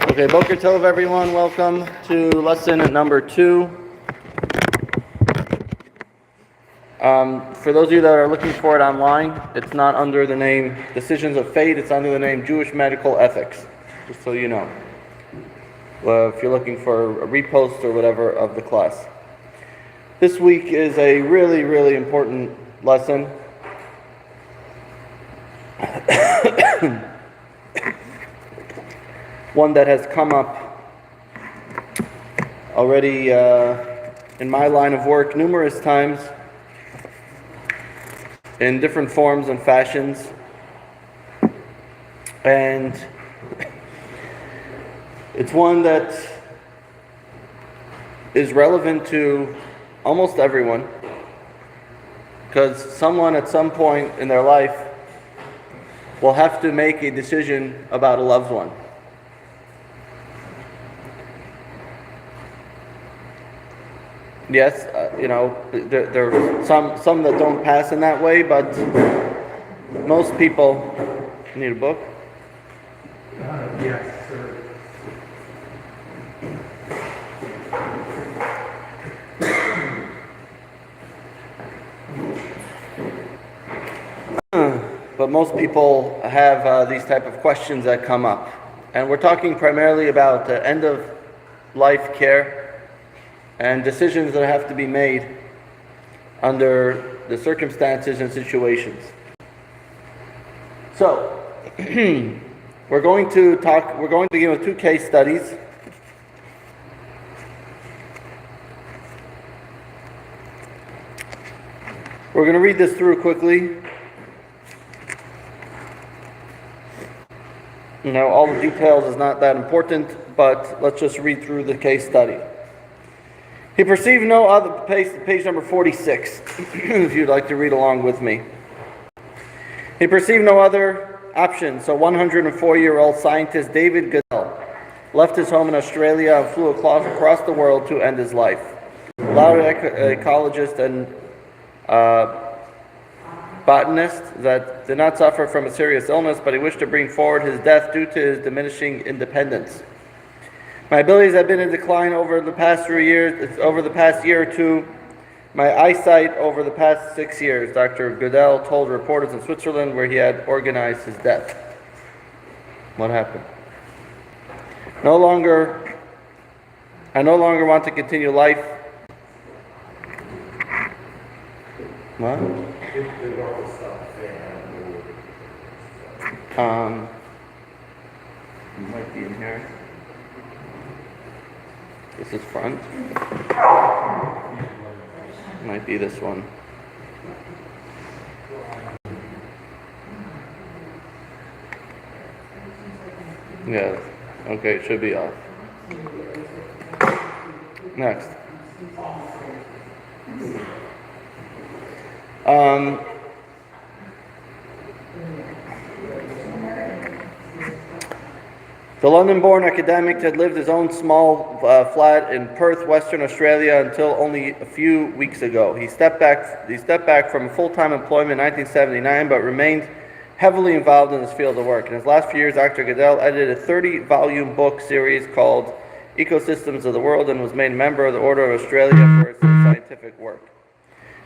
Okay, Boker Tov, everyone. Welcome to lesson number 2. For those of you that are looking for it online, it's not under the name Decisions of Fate. It's under the name Jewish Medical Ethics, just so you know. If you're looking for a repost or whatever of the class. This week is a really, really important lesson. One that has come up already in my line of work numerous times in different forms and fashions, and it's one that is relevant to almost everyone, because someone at some point in their life will have to make a decision about a loved one. Yes, there are some that don't pass in that way, but most people need a book. Yes, sir. But most people have these type of questions that come up, and we're talking primarily about end of life care and decisions that have to be made under the circumstances and situations. So, we're going to begin with 2 case studies. We're going to read this through quickly. All the details is not that important, but let's just read through the case study. He perceived no other, page number 46, if you'd like to read along with me. He perceived no other option, so 104-year-old scientist David Goodell left his home in Australia and flew across the world to end his life. Loud ecologist and botanist that did not suffer from a serious illness, but he wished to bring forward his death due to his diminishing independence. My abilities have been in decline over the past year or two. My eyesight over the past 6 years, Dr. Goodell told reporters in Switzerland, where he had organized his death. What happened? I no longer want to continue life. What? It might be in here. This is front. Might be this one. Yeah. Okay, it should be off. Next. The London-born academic had lived his own small flat in Perth, Western Australia, until only a few weeks ago. He stepped back from full-time employment in 1979, but remained heavily involved in his field of work. In his last few years, Dr. Goodell edited a 30-volume book series called Ecosystems of the World and was made a member of the Order of Australia for his scientific work.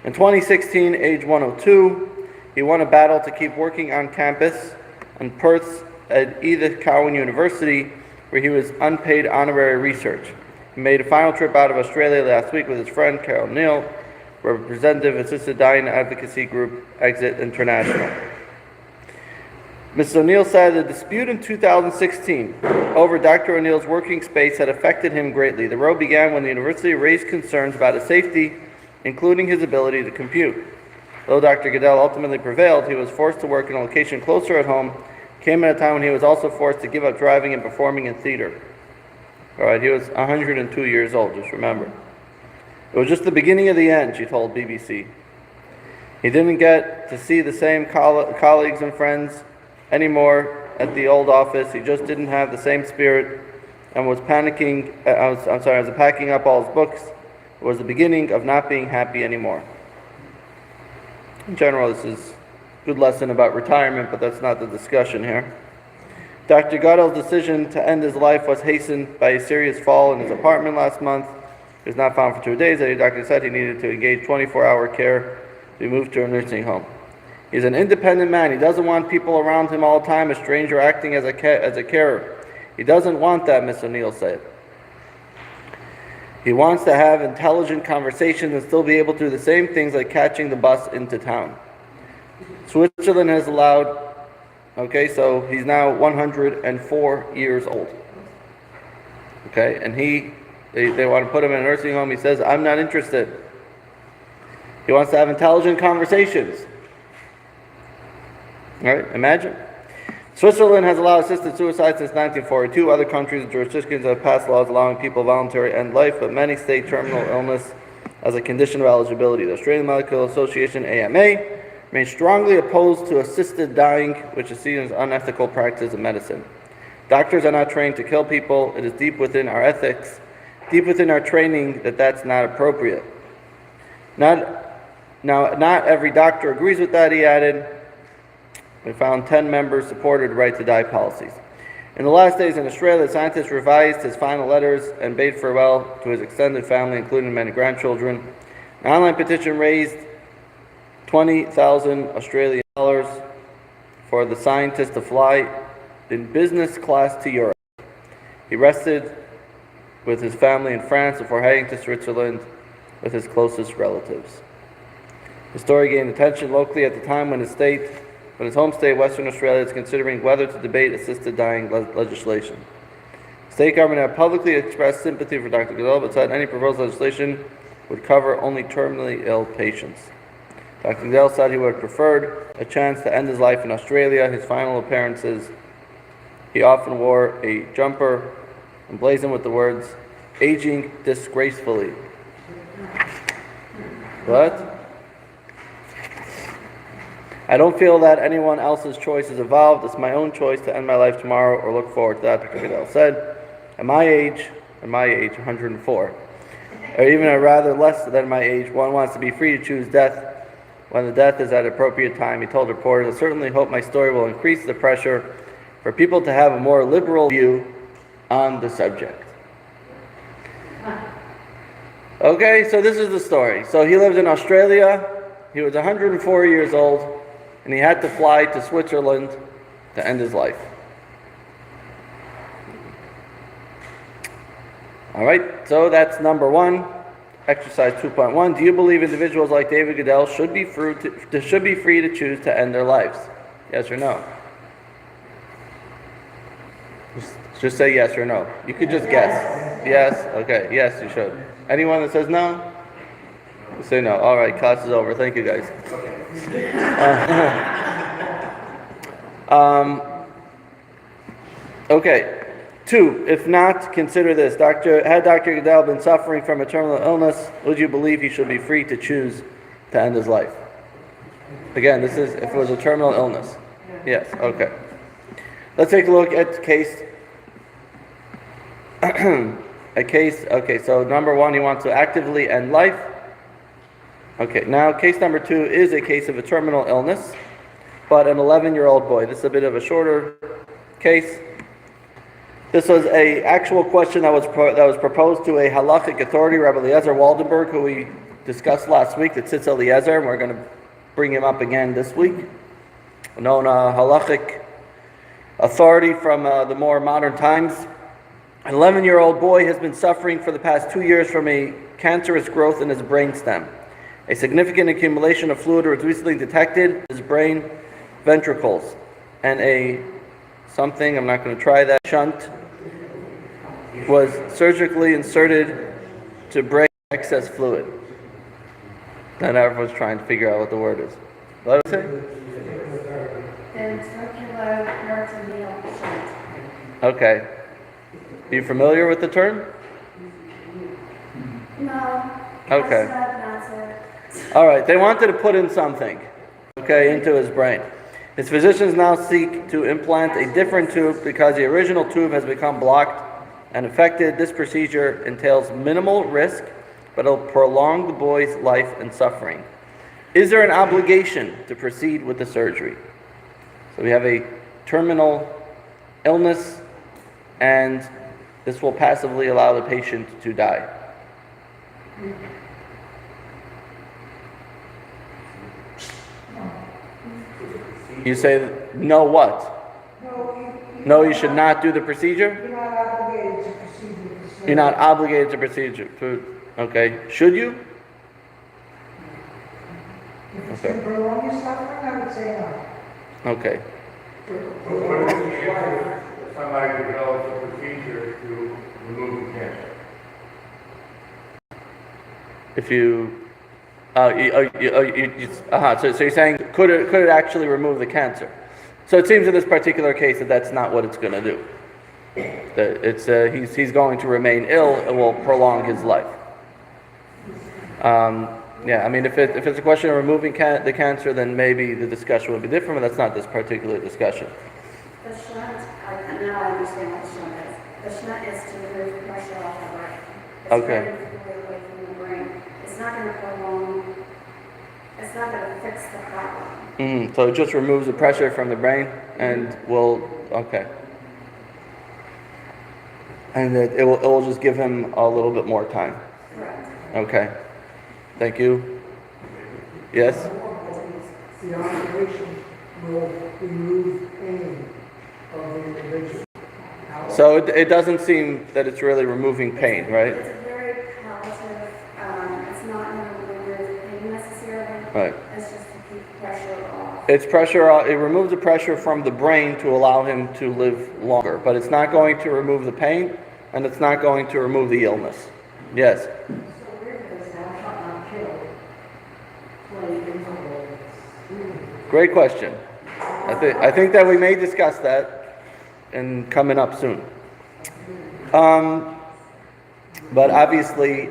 In 2016, age 102, he won a battle to keep working on campus in Perth's at Edith Cowan University, where he was unpaid honorary research. He made a final trip out of Australia last week with his friend Carol Neal, representative of assisted dying advocacy group Exit International. Mrs. O'Neill said the dispute in 2016 over Dr. O'Neill's working space had affected him greatly. The row began when the university raised concerns about his safety, including his ability to compute. Though Dr. Goodell ultimately prevailed, he was forced to work in a location closer at home. Came at a time when he was also forced to give up driving and performing in theater. All right, he was 102 years old, just remember. It was just the beginning of the end, she told BBC. He didn't get to see the same colleagues and friends anymore at the old office. He just didn't have the same spirit and was packing up all his books. It was the beginning of not being happy anymore. In general, this is a good lesson about retirement, but that's not the discussion here. Dr. Godel's decision to end his life was hastened by a serious fall in his apartment last month. He was not found for 2 days. The doctor said he needed to engage 24-hour care to be moved to a nursing home. He's an independent man. He doesn't want people around him all the time, a stranger acting as a carer. He doesn't want that, Ms. O'Neill said. He wants to have intelligent conversations and still be able to do the same things like catching the bus into town. Switzerland has allowed, okay, so he's now 104 years old. Okay, and they want to put him in a nursing home. He says, I'm not interested. He wants to have intelligent conversations. All right, imagine. Switzerland has allowed assisted suicide since 1942. Other countries and jurisdictions have passed laws allowing people voluntary end life, but many state terminal illness as a condition of eligibility. The Australian Medical Association, AMA, remains strongly opposed to assisted dying, which is seen as unethical practice of medicine. Doctors are not trained to kill people. It is deep within our ethics, deep within our training, that that's not appropriate. Not every doctor agrees with that, he added. We found 10 members supported right to die policies. In the last days in Australia, the scientist revised his final letters and bade farewell to his extended family, including many grandchildren. An online petition raised 20,000 Australian dollars for the scientist to fly in business class to Europe. He rested with his family in France before heading to Switzerland with his closest relatives. The story gained attention locally at the time when his home state, Western Australia, is considering whether to debate assisted dying legislation. The state government had publicly expressed sympathy for Dr. Godel, but said any proposed legislation would cover only terminally ill patients. Dr. Godel said he would have preferred a chance to end his life in Australia. His final appearances, he often wore a jumper emblazoned with the words, "Aging disgracefully." What? I don't feel that anyone else's choice is evolved. It's my own choice to end my life tomorrow or look forward to that, Dr. Godel said. At my age, 104, or even a rather less than my age, one wants to be free to choose death when the death is at appropriate time. He told reporters, I certainly hope my story will increase the pressure for people to have a more liberal view on the subject. Okay, so this is the story. So he lived in Australia. He was 104 years old, and he had to fly to Switzerland to end his life. All right, so that's number one. Exercise 2.1. Do you believe individuals like David Godel should be free to choose to end their lives? Yes or no? Just say yes or no. You could just guess. Yes? Okay. Yes, you should. Anyone that says no? Say no. All right, class is over. Thank you, guys. Okay. 2. If not, consider this. Had Dr. Godel been suffering from a terminal illness, would you believe he should be free to choose to end his life? Again, this is if it was a terminal illness. Yes. Okay. Let's take a look at case. Okay, so number 1, he wants to actively end life. Okay, now case number 2 is a case of a terminal illness, but an 11-year-old boy. This is a bit of a shorter case. This was an actual question that was proposed to a halachic authority, Rabbi Eliezer Waldenberg, who we discussed last week, that Tzitz Eliezer, and we're going to bring him up again this week. Known halachic authority from the more modern times. An 11-year-old boy has been suffering for the past 2 years from a cancerous growth in his brainstem. A significant accumulation of fluid was recently detected in his brain ventricles, and I'm not going to try that, shunt was surgically inserted to break excess fluid. And everyone's trying to figure out what the word is. What did I say? Ventricular peritoneal shunt. Okay. Are you familiar with the term? No. Okay. That's All right. They wanted to put in something, into his brain. His physicians now seek to implant a different tube because the original tube has become blocked and affected. This procedure entails minimal risk, but it'll prolong the boy's life and suffering. Is there an obligation to proceed with the surgery? So we have a terminal illness, and this will passively allow the patient to die. You say, no what? No, you should not do the procedure? You're not obligated to proceed with the surgery. You're not obligated to procedure. Okay. Should you? If it's Okay. going to prolong your suffering, I would say no. Okay. What if somebody develops a procedure to remove the cancer? If you, so you're saying, could it actually remove the cancer? So it seems in this particular case that that's not what it's going to do. That it's he's going to remain ill. It will prolong his life. Yeah, I mean, if it's a question of removing the cancer, then maybe the discussion would be different. But that's not this particular discussion. The shunt, now I understand what the shunt is. The shunt is to remove pressure off the brain. It's Okay. very far away from the brain. It's not going to prolong, it's not going to fix the problem. So it just removes the pressure from the brain, and okay. And it will just give him a little bit more time. Correct. Okay. Thank you. Yes? The operation will remove pain of the individual. So it doesn't seem that it's really removing pain, right? It's a very palliative, it's not going to remove pain necessarily. Right. It's just to keep pressure off. It's pressure, it removes the pressure from the brain to allow him to live longer, but it's not going to remove the pain, and it's not going to remove the illness. Yes? Great question. I think that we may discuss that and coming up soon. But obviously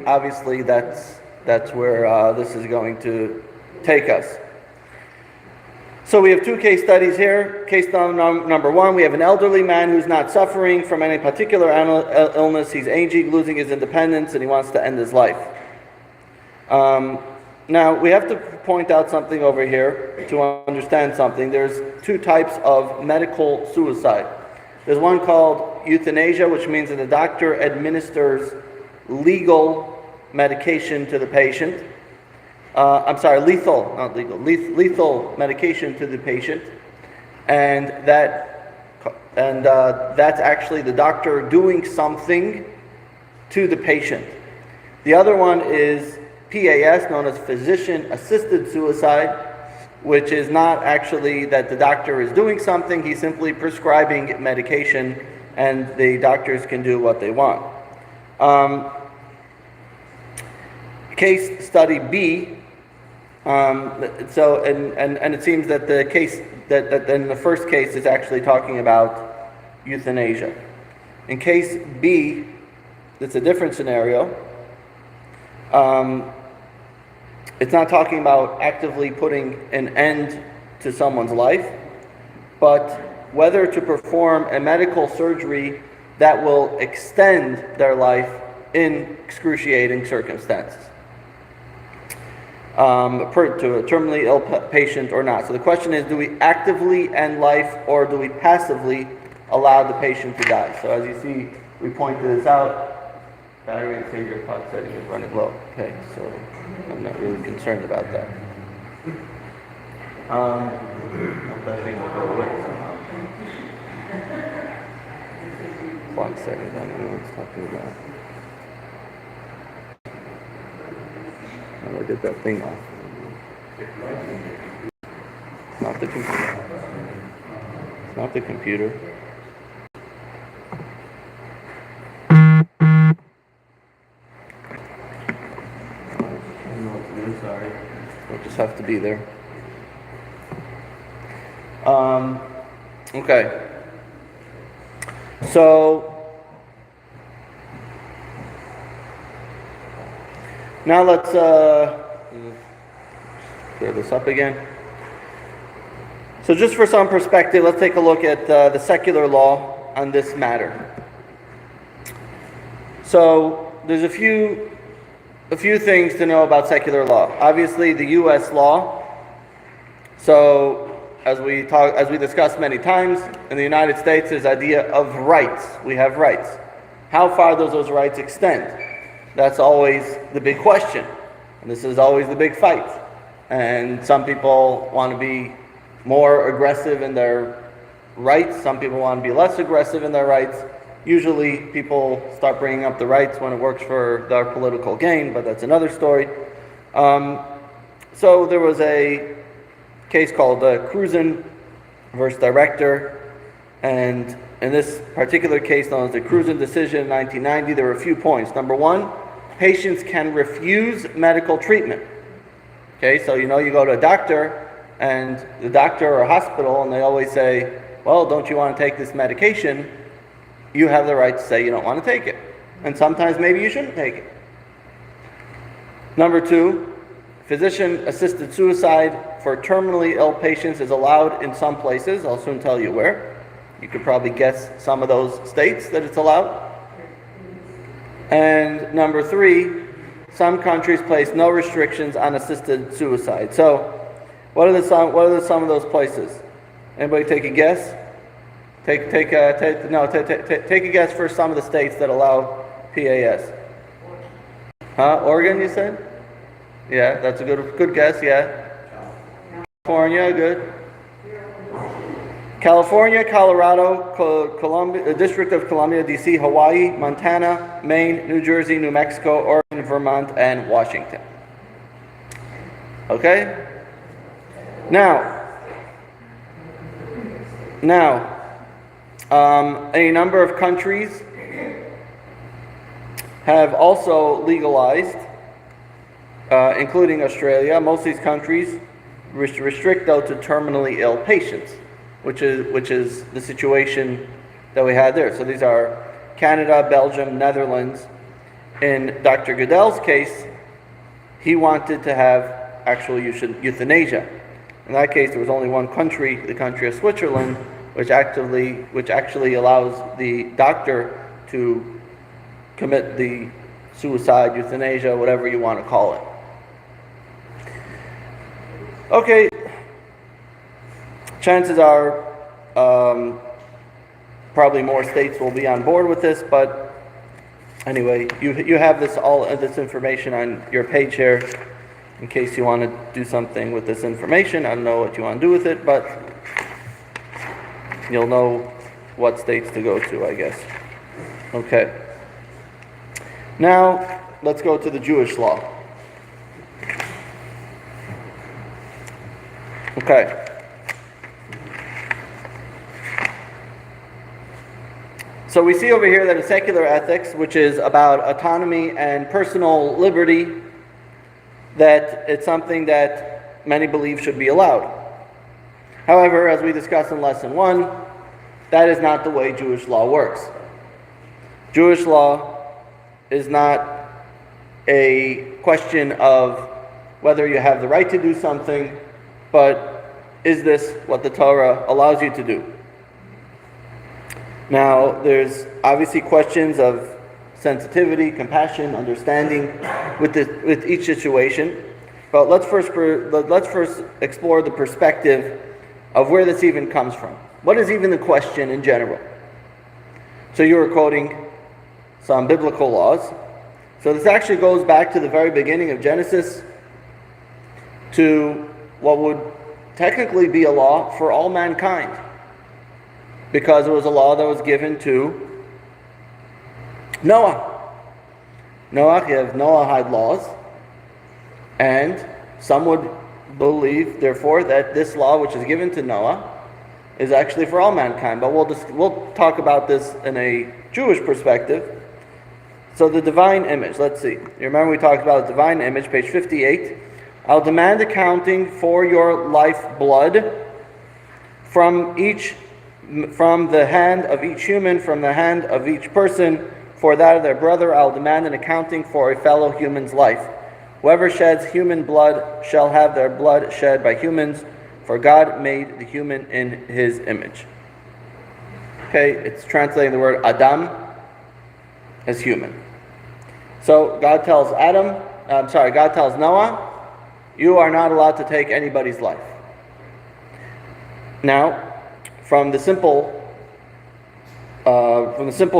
that's where this is going to take us. So we have two case studies here. Case number one, we have an elderly man who's not suffering from any particular illness. He's aging, losing his independence, and he wants to end his life. Now, we have to point out something over here to understand something. There's two types of medical suicide. There's one called euthanasia, which means that the doctor administers legal medication to the patient. Lethal, not legal, lethal medication to the patient. And that's actually the doctor doing something to the patient. The other one is PAS, known as physician-assisted suicide, which is not actually that the doctor is doing something, he's simply prescribing medication, and the doctors can do what they want. Case study B, and it seems that the case, that in the first case is actually talking about euthanasia. In case B, it's a different scenario. It's not talking about actively putting an end to someone's life, but whether to perform a medical surgery that will extend their life in excruciating circumstances to a terminally ill patient or not. So the question is, do we actively end life or do we passively allow the patient to die? So as you see, we pointed this out. Battery and savior clock setting is running low. Okay, so I'm not really concerned about that. That thing will go away somehow. Clock setting, I don't know what it's talking about. How do I get that thing off? It's not the computer. It's not the computer. Sorry, we'll just have to be there. Okay. So now let's clear this up again. So just for some perspective, let's take a look at the secular law on this matter. So there's a few things to know about secular law. Obviously, the U.S. law. So as we discussed many times, in the United States, there's the idea of rights. We have rights. How far does those rights extend? That's always the big question. And this is always the big fight. And some people want to be more aggressive in their rights. Some people want to be less aggressive in their rights. Usually people start bringing up the rights when it works for their political gain, but that's another story. So there was a case called Cruzen versus Director, and in this particular case, known as the Cruzen decision in 1990, there were a few points. Number one, patients can refuse medical treatment. Okay, so you go to a doctor, and the doctor or hospital, and they always say, well, don't you want to take this medication? You have the right to say you don't want to take it. And sometimes maybe you shouldn't take it. Number two, physician-assisted suicide for terminally ill patients is allowed in some places. I'll soon tell you where. You could probably guess some of those states that it's allowed. And number three, some countries place no restrictions on assisted suicide. So, what are some of those places? Anybody take a guess? Take a guess for some of the states that allow PAS. Oregon, you said? Yeah, that's a good guess. Yeah. California, good. California, Colorado, Columbia, the District of Columbia, D.C., Hawaii, Montana, Maine, New Jersey, New Mexico, Oregon, Vermont, and Washington. Okay? Now, a number of countries have also legalized, including Australia. Most of these countries restrict, though, to terminally ill patients, which is the situation that we had there. So these are Canada, Belgium, Netherlands. In Dr. Goodell's case, he wanted to have actual euthanasia. In that case, there was only one country, the country of Switzerland, which actually allows the doctor to commit the suicide, euthanasia, whatever you want to call it. Okay, chances are probably more states will be on board with this, but anyway, you have this information on your page here in case you want to do something with this information. I don't know what you want to do with it, but you'll know what states to go to, I guess. Okay. Now, let's go to the Jewish law. Okay. So we see over here that in secular ethics, which is about autonomy and personal liberty, that it's something that many believe should be allowed. However, as we discussed in Lesson 1, that is not the way Jewish law works. Jewish law is not a question of whether you have the right to do something, but is this what the Torah allows you to do? Now, there's obviously questions of sensitivity, compassion, understanding with each situation, but let's first explore the perspective of where this even comes from. What is even the question in general? So you were quoting some biblical laws. So this actually goes back to the very beginning of Genesis, to what would technically be a law for all mankind, because it was a law that was given to Noah. Noah had laws, and some would believe, therefore, that this law, which is given to Noah, is actually for all mankind. But we'll talk about this in a Jewish perspective. So the divine image, let's see. You remember we talked about the divine image, page 58. I'll demand accounting for your lifeblood from the hand of each human, from the hand of each person, for that of their brother. I'll demand an accounting for a fellow human's life. Whoever sheds human blood shall have their blood shed by humans, for God made the human in his image. Okay, it's translating the word Adam as human. So God tells Noah, you are not allowed to take anybody's life. Now, from the simple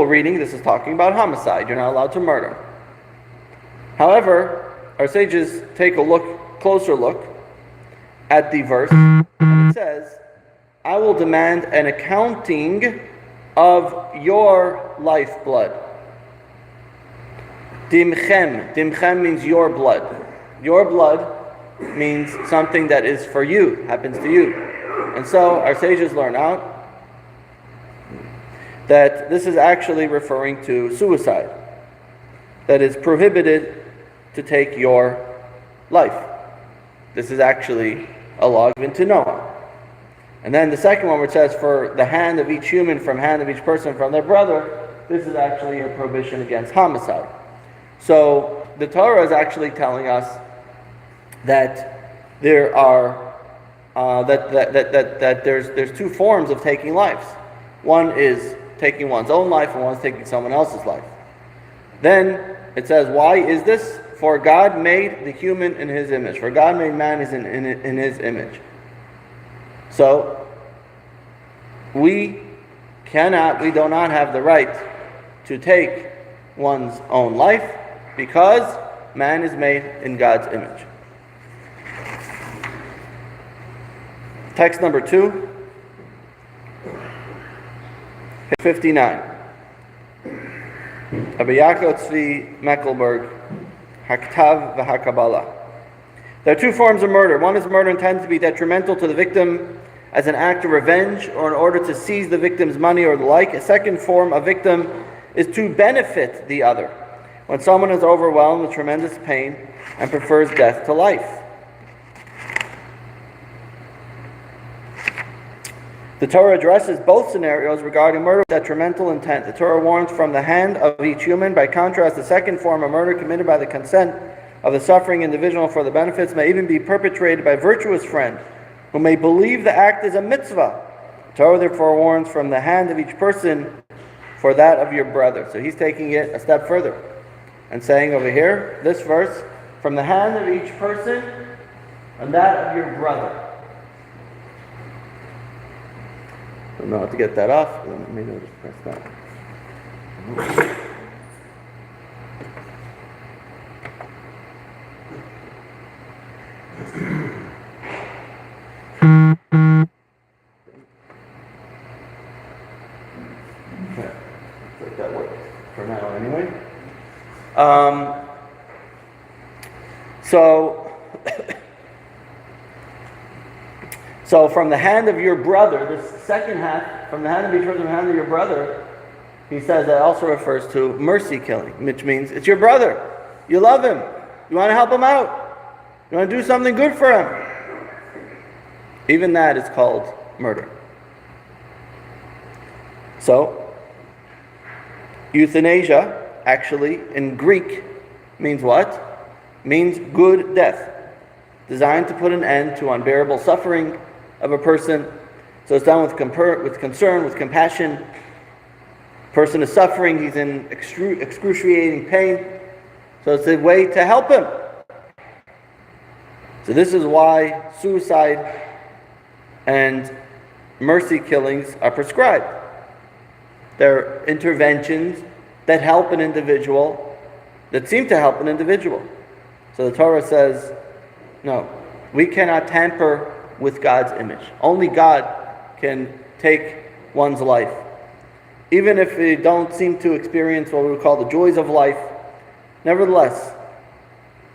reading, this is talking about homicide. You're not allowed to murder. However, our sages take a closer look at the verse, and it says, I will demand an accounting of your lifeblood. Dimchem. Dimchem means your blood. Your blood means something that is for you, happens to you. And so our sages learn out that this is actually referring to suicide. That it's prohibited to take your life. This is actually a law given to Noah. And then the second one, which says, for the hand of each human, from hand of each person, from their brother, this is actually a prohibition against homicide. So the Torah is actually telling us that there are there's two forms of taking lives. One is taking one's own life, and one is taking someone else's life. Then it says, why is this? For God made the human in His image. For God made man in His image. So we do not have the right to take one's own life because man is made in God's image. Text number 2, page 59. Rabbi Yaakov Tzvi Meckelberg, Haktav v'Hakabbalah. There are two forms of murder. One is murder intended to be detrimental to the victim as an act of revenge or in order to seize the victim's money or the like. A second form of victim is to benefit the other, when someone is overwhelmed with tremendous pain and prefers death to life. The Torah addresses both scenarios regarding murder with detrimental intent. The Torah warns from the hand of each human. By contrast, the second form of murder committed by the consent of the suffering individual for the benefits may even be perpetrated by a virtuous friend who may believe the act is a mitzvah. The Torah therefore warns from the hand of each person for that of your brother. So he's taking it a step further and saying over here, this verse, from the hand of each person and that of your brother. I don't know how to get that off. Maybe I'll just press that. Okay, looks like that works for now anyway. So from the hand of your brother, this second half, from the hand of each person, from the hand of your brother, he says that also refers to mercy killing, which means it's your brother. You love him. You want to help him out. You want to do something good for him. Even that is called murder. So, euthanasia, actually, in Greek, means what? Means good death. Designed to put an end to unbearable suffering of a person. So it's done with concern, with compassion. Person is suffering, he's in excruciating pain. So it's a way to help him. So this is why suicide and mercy killings are prescribed. They're interventions that help an individual, that seem to help an individual. So the Torah says, no, we cannot tamper with God's image. Only God can take one's life. Even if we don't seem to experience what we would call the joys of life, nevertheless,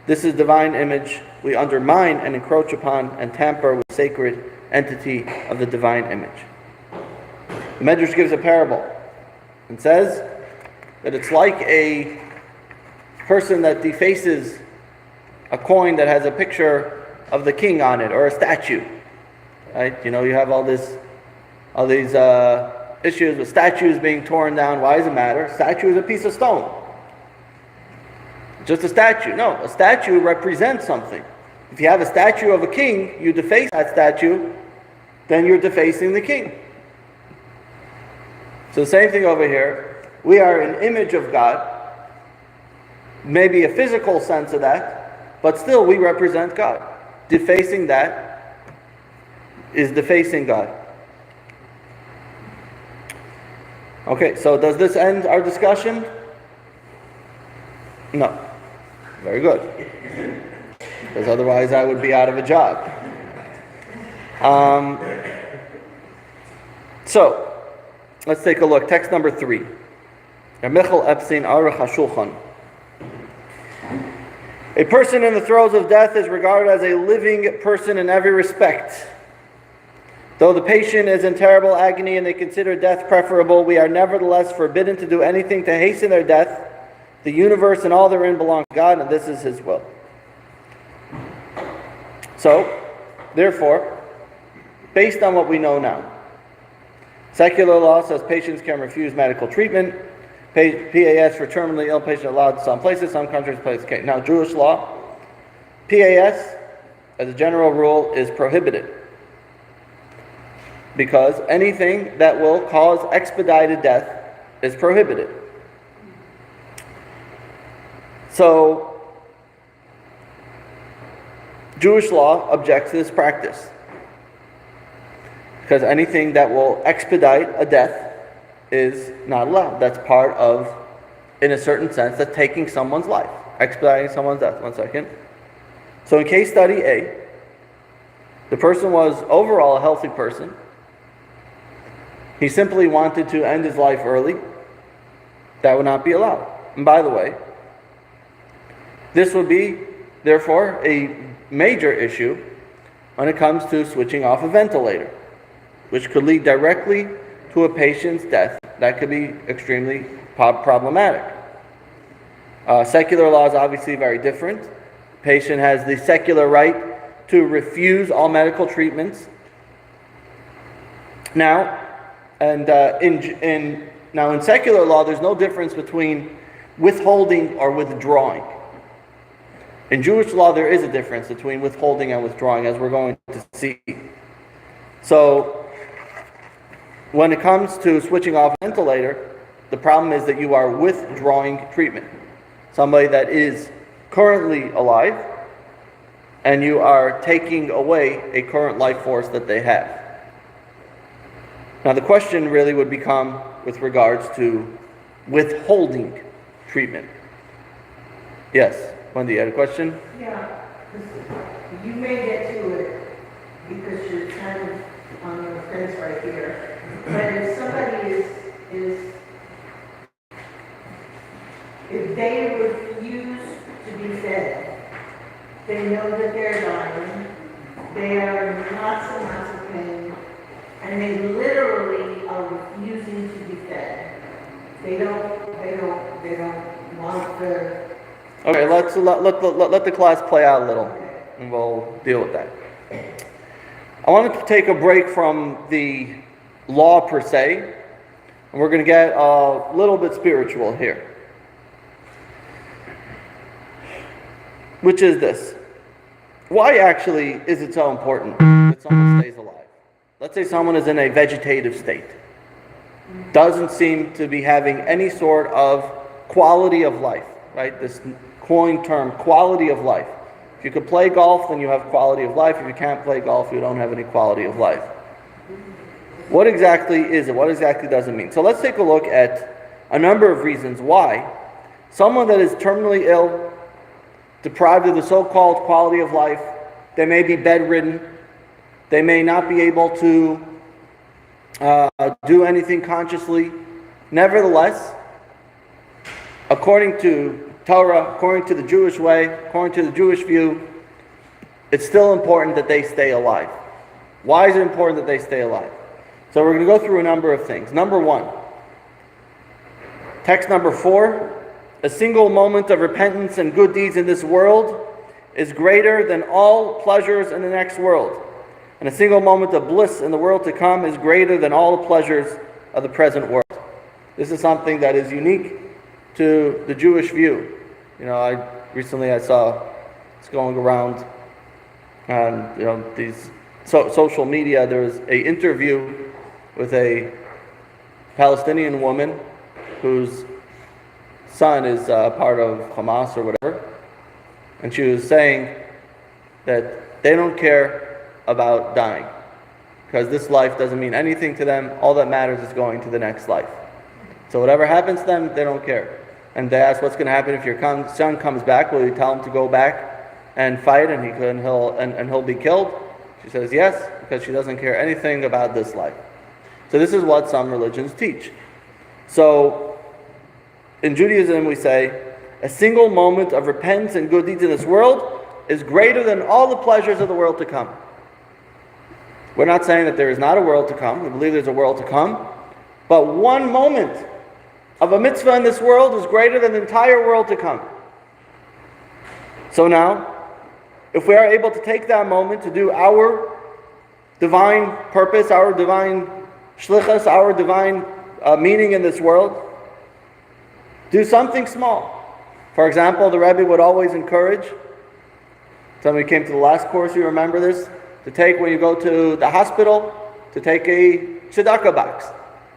this is divine image. We undermine and encroach upon and tamper with sacred entity of the divine image. The Medrash gives a parable and says that it's like a person that defaces a coin that has a picture of the king on it, or a statue. Right? You know, you have all these issues with statues being torn down. Why does it matter? Statue is a piece of stone. Just a statue. No, a statue represents something. If you have a statue of a king, you deface that statue, then you're defacing the king. So the same thing over here. We are an image of God. Maybe a physical sense of that, but still we represent God. Defacing that is defacing God. Okay, so does this end our discussion? No. Very good. Because otherwise I would be out of a job. So, let's take a look. Text number 3. Michael Epstein, Aruch HaShulchan. A person in the throes of death is regarded as a living person in every respect. Though the patient is in terrible agony and they consider death preferable, we are nevertheless forbidden to do anything to hasten their death. The universe and all therein belong to God, and this is His will. So, therefore, based on what we know now, secular law says patients can refuse medical treatment. PAS for terminally ill patients allowed in some places, some countries place. Okay. Now, Jewish law, PAS, as a general rule, is prohibited. Because anything that will cause expedited death is prohibited. So, Jewish law objects to this practice. Because anything that will expedite a death is not allowed. That's part of, in a certain sense, that's taking someone's life. Expediting someone's death. 1 second. So in case study A, the person was overall a healthy person. He simply wanted to end his life early. That would not be allowed. And by the way, this would be, therefore, a major issue when it comes to switching off a ventilator, which could lead directly to a patient's death. That could be extremely problematic. Secular law is obviously very different. The patient has the secular right to refuse all medical treatments. Now, in secular law, there's no difference between withholding or withdrawing. In Jewish law, there is a difference between withholding and withdrawing, as we're going to see. So, when it comes to switching off a ventilator, the problem is that you are withdrawing treatment. Somebody that is currently alive, and you are taking away a current life force that they have. Now the question really would become with regards to withholding treatment. Yes, Wendy, you had a question? Yeah, you may get to it because you're kind of on the fence right here. But if somebody if they refuse to be fed, they know that they're dying, they are in lots and lots of pain, and they literally are refusing to be fed. They don't want the... Okay, let the class play out a little, and we'll deal with that. I wanted to take a break from the law per se, and we're going to get a little bit spiritual here. Which is this. Why actually is it so important that someone stays alive? Let's say someone is in a vegetative state. Doesn't seem to be having any sort of quality of life, right? This coined term, quality of life. If you could play golf, then you have quality of life. If you can't play golf, you don't have any quality of life. What exactly is it? What exactly does it mean? So let's take a look at a number of reasons why someone that is terminally ill, deprived of the so-called quality of life, they may be bedridden, they may not be able to do anything consciously. Nevertheless, according to Torah, according to the Jewish way, according to the Jewish view, it's still important that they stay alive. Why is it important that they stay alive? So we're going to go through a number of things. Number 1, text number 4, a single moment of repentance and good deeds in this world is greater than all pleasures in the next world. And a single moment of bliss in the world to come is greater than all the pleasures of the present world. This is something that is unique to the Jewish view. You know, I saw it's going around on these social media. There was an interview with a Palestinian woman whose son is part of Hamas or whatever, and she was saying that they don't care about dying because this life doesn't mean anything to them. All that matters is going to the next life. So whatever happens to them, they don't care. And they ask, what's going to happen if your son comes back? Will you tell him to go back and fight and he'll be killed? She says yes, because she doesn't care anything about this life. So this is what some religions teach. So in Judaism we say, a single moment of repentance and good deeds in this world is greater than all the pleasures of the world to come. We're not saying that there is not a world to come. We believe there's a world to come. But one moment of a mitzvah in this world is greater than the entire world to come. So now, if we are able to take that moment to do our divine purpose, our divine shlichus, our divine meaning in this world, do something small. For example, the Rebbe would always encourage, somebody came to the last course, you remember this, to take, when you go to the hospital, to take a tzedakah box.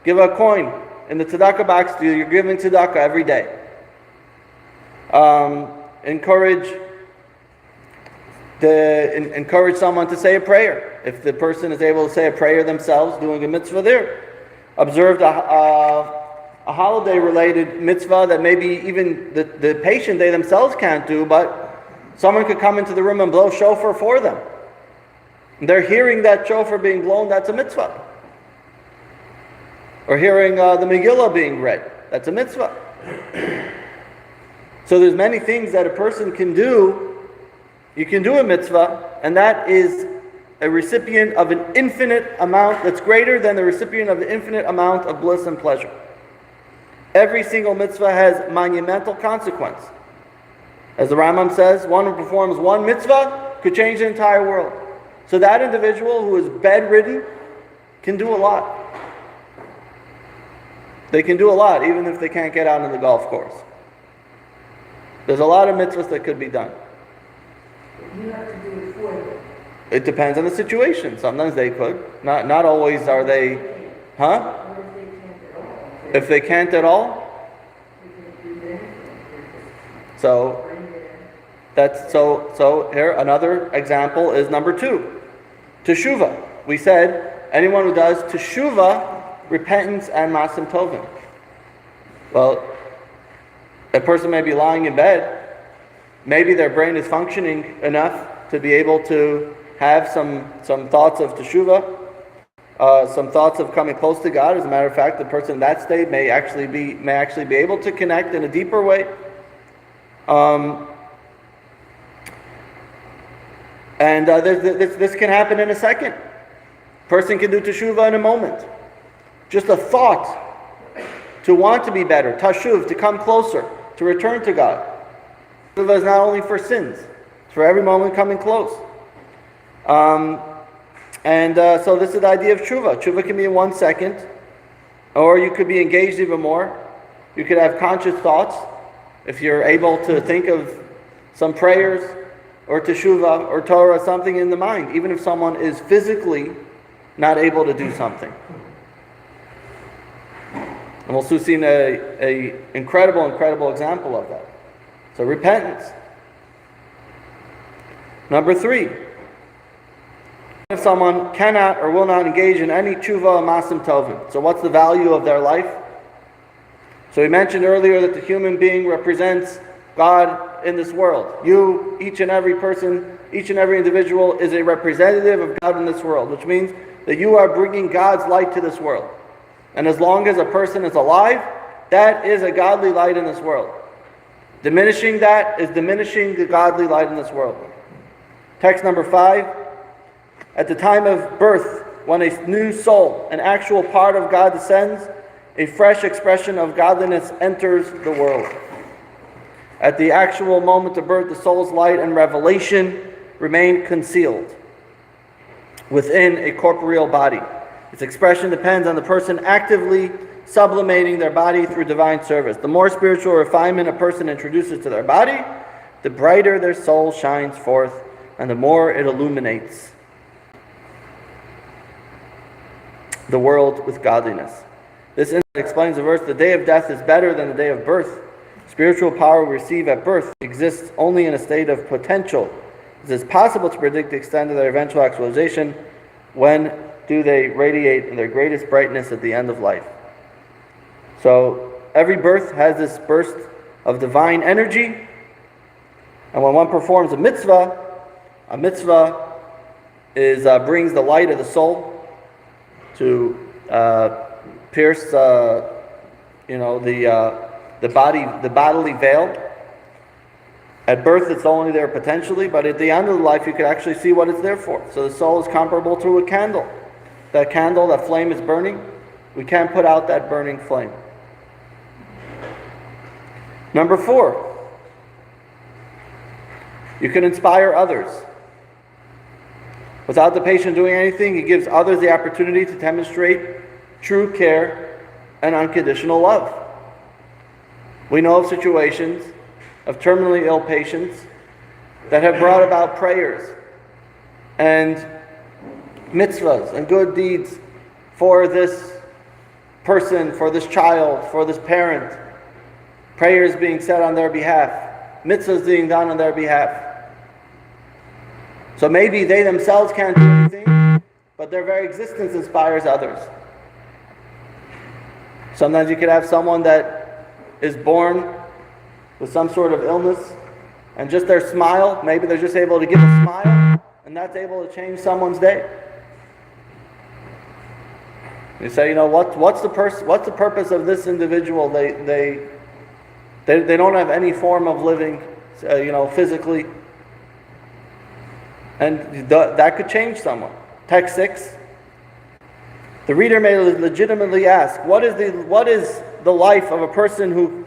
Give a coin in the tzedakah box, you're giving tzedakah every day. Encourage someone to say a prayer. If the person is able to say a prayer themselves, doing a mitzvah there. Observed a holiday-related mitzvah that maybe even the patient, they themselves can't do, but someone could come into the room and blow shofar for them. And they're hearing that shofar being blown, that's a mitzvah. Or hearing the Megillah being read, that's a mitzvah. So there's many things that a person can do. You can do a mitzvah, and that is a recipient of an infinite amount that's greater than the recipient of the infinite amount of bliss and pleasure. Every single mitzvah has monumental consequence. As the Rambam says, one who performs one mitzvah could change the entire world. So that individual who is bedridden can do a lot. They can do a lot, even if they can't get out on the golf course. There's a lot of mitzvahs that could be done. You have to do it for them. It depends on the situation. Sometimes they could. Not always are they. Huh? What if they can't at all? If they can't at all? They can't do anything. So that's so here another example is number 2. Teshuvah. We said anyone who does teshuvah, repentance and masim tovim. Well, a person may be lying in bed. Maybe their brain is functioning enough to be able to have some thoughts of teshuvah, some thoughts of coming close to God. As a matter of fact, the person in that state may actually be able to connect in a deeper way. This can happen in a second. Person can do teshuvah in a moment. Just a thought to want to be better, tashuv, to come closer, to return to God. Teshuvah is not only for sins, it's for every moment coming close. So this is the idea of tshuva. Tshuva can be in 1 second, or you could be engaged even more. You could have conscious thoughts. If you're able to think of some prayers, or teshuvah, or Torah, something in the mind, even if someone is physically not able to do something. And we'll soon see an incredible example of that. So repentance. Number 3. If someone cannot or will not engage in any tshuva masim tovim. So what's the value of their life? So we mentioned earlier that the human being represents God in this world. You, each and every person, each and every individual is a representative of God in this world, which means that you are bringing God's light to this world. And as long as a person is alive, that is a godly light in this world. Diminishing that is diminishing the godly light in this world. Text number 5. At the time of birth, when a new soul, an actual part of God descends, a fresh expression of godliness enters the world. At the actual moment of birth, the soul's light and revelation remain concealed within a corporeal body. Its expression depends on the person actively sublimating their body through divine service. The more spiritual refinement a person introduces to their body, the brighter their soul shines forth, and the more it illuminates the world with godliness. This insight explains the verse, the day of death is better than the day of birth. Spiritual power we receive at birth exists only in a state of potential. It is possible to predict the extent of their eventual actualization. When do they radiate in their greatest brightness at the end of life? So every birth has this burst of divine energy, and when one performs a mitzvah is brings the light of the soul to pierce, the bodily veil. At birth, it's only there potentially, but at the end of life, you can actually see what it's there for. So the soul is comparable to a candle. That candle, that flame is burning. We can't put out that burning flame. Number 4, you can inspire others. Without the patient doing anything, he gives others the opportunity to demonstrate true care and unconditional love. We know of situations of terminally ill patients that have brought about prayers and mitzvahs and good deeds for this person, for this child, for this parent. Prayers being said on their behalf, mitzvahs being done on their behalf. So maybe they themselves can't do anything, but their very existence inspires others. Sometimes you could have someone that is born with some sort of illness, and just their smile, maybe they're just able to give a smile, and that's able to change someone's day. You say, what's the purpose of this individual? They don't have any form of living, physically, and that could change someone. Text 6. The reader may legitimately ask, what is the life of a person who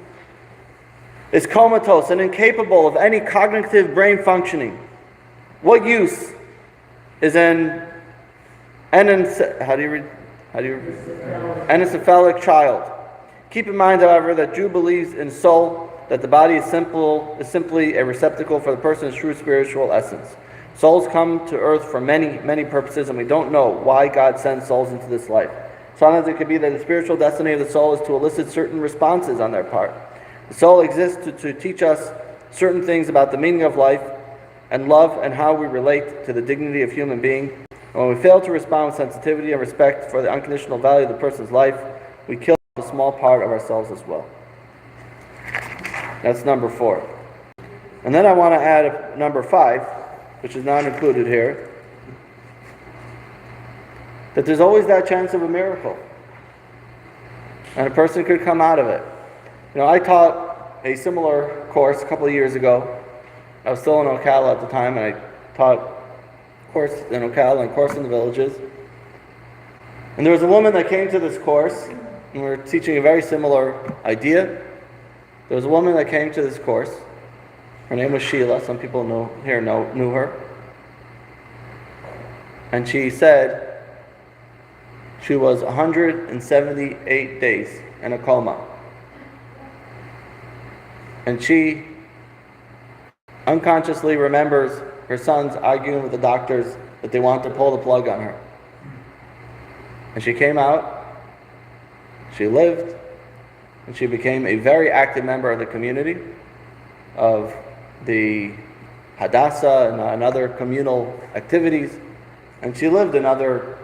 is comatose and incapable of any cognitive brain functioning? What use is an anencephalic child? Keep in mind, however, that Jew believes in soul, that the body is simply a receptacle for the person's true spiritual essence. Souls come to earth for many, many purposes, and we don't know why God sends souls into this life. Sometimes it could be that the spiritual destiny of the soul is to elicit certain responses on their part. The soul exists to teach us certain things about the meaning of life and love and how we relate to the dignity of human being. And when we fail to respond with sensitivity and respect for the unconditional value of the person's life, we kill a small part of ourselves as well. That's number 4. And then I want to add number 5, which is not included here, that there's always that chance of a miracle. And a person could come out of it. I taught a similar course a couple of years ago. I was still in Ocala at the time, and I taught a course in Ocala and a course in the villages. And there was a woman that came to this course, and we were teaching a very similar idea. There was a woman that came to this course. Her name was Sheila. Some people knew her. And she said she was 178 days in a coma. And she unconsciously remembers her sons arguing with the doctors that they want to pull the plug on her. And she came out, she lived, and she became a very active member of the community, of the Hadassah and other communal activities, and she lived another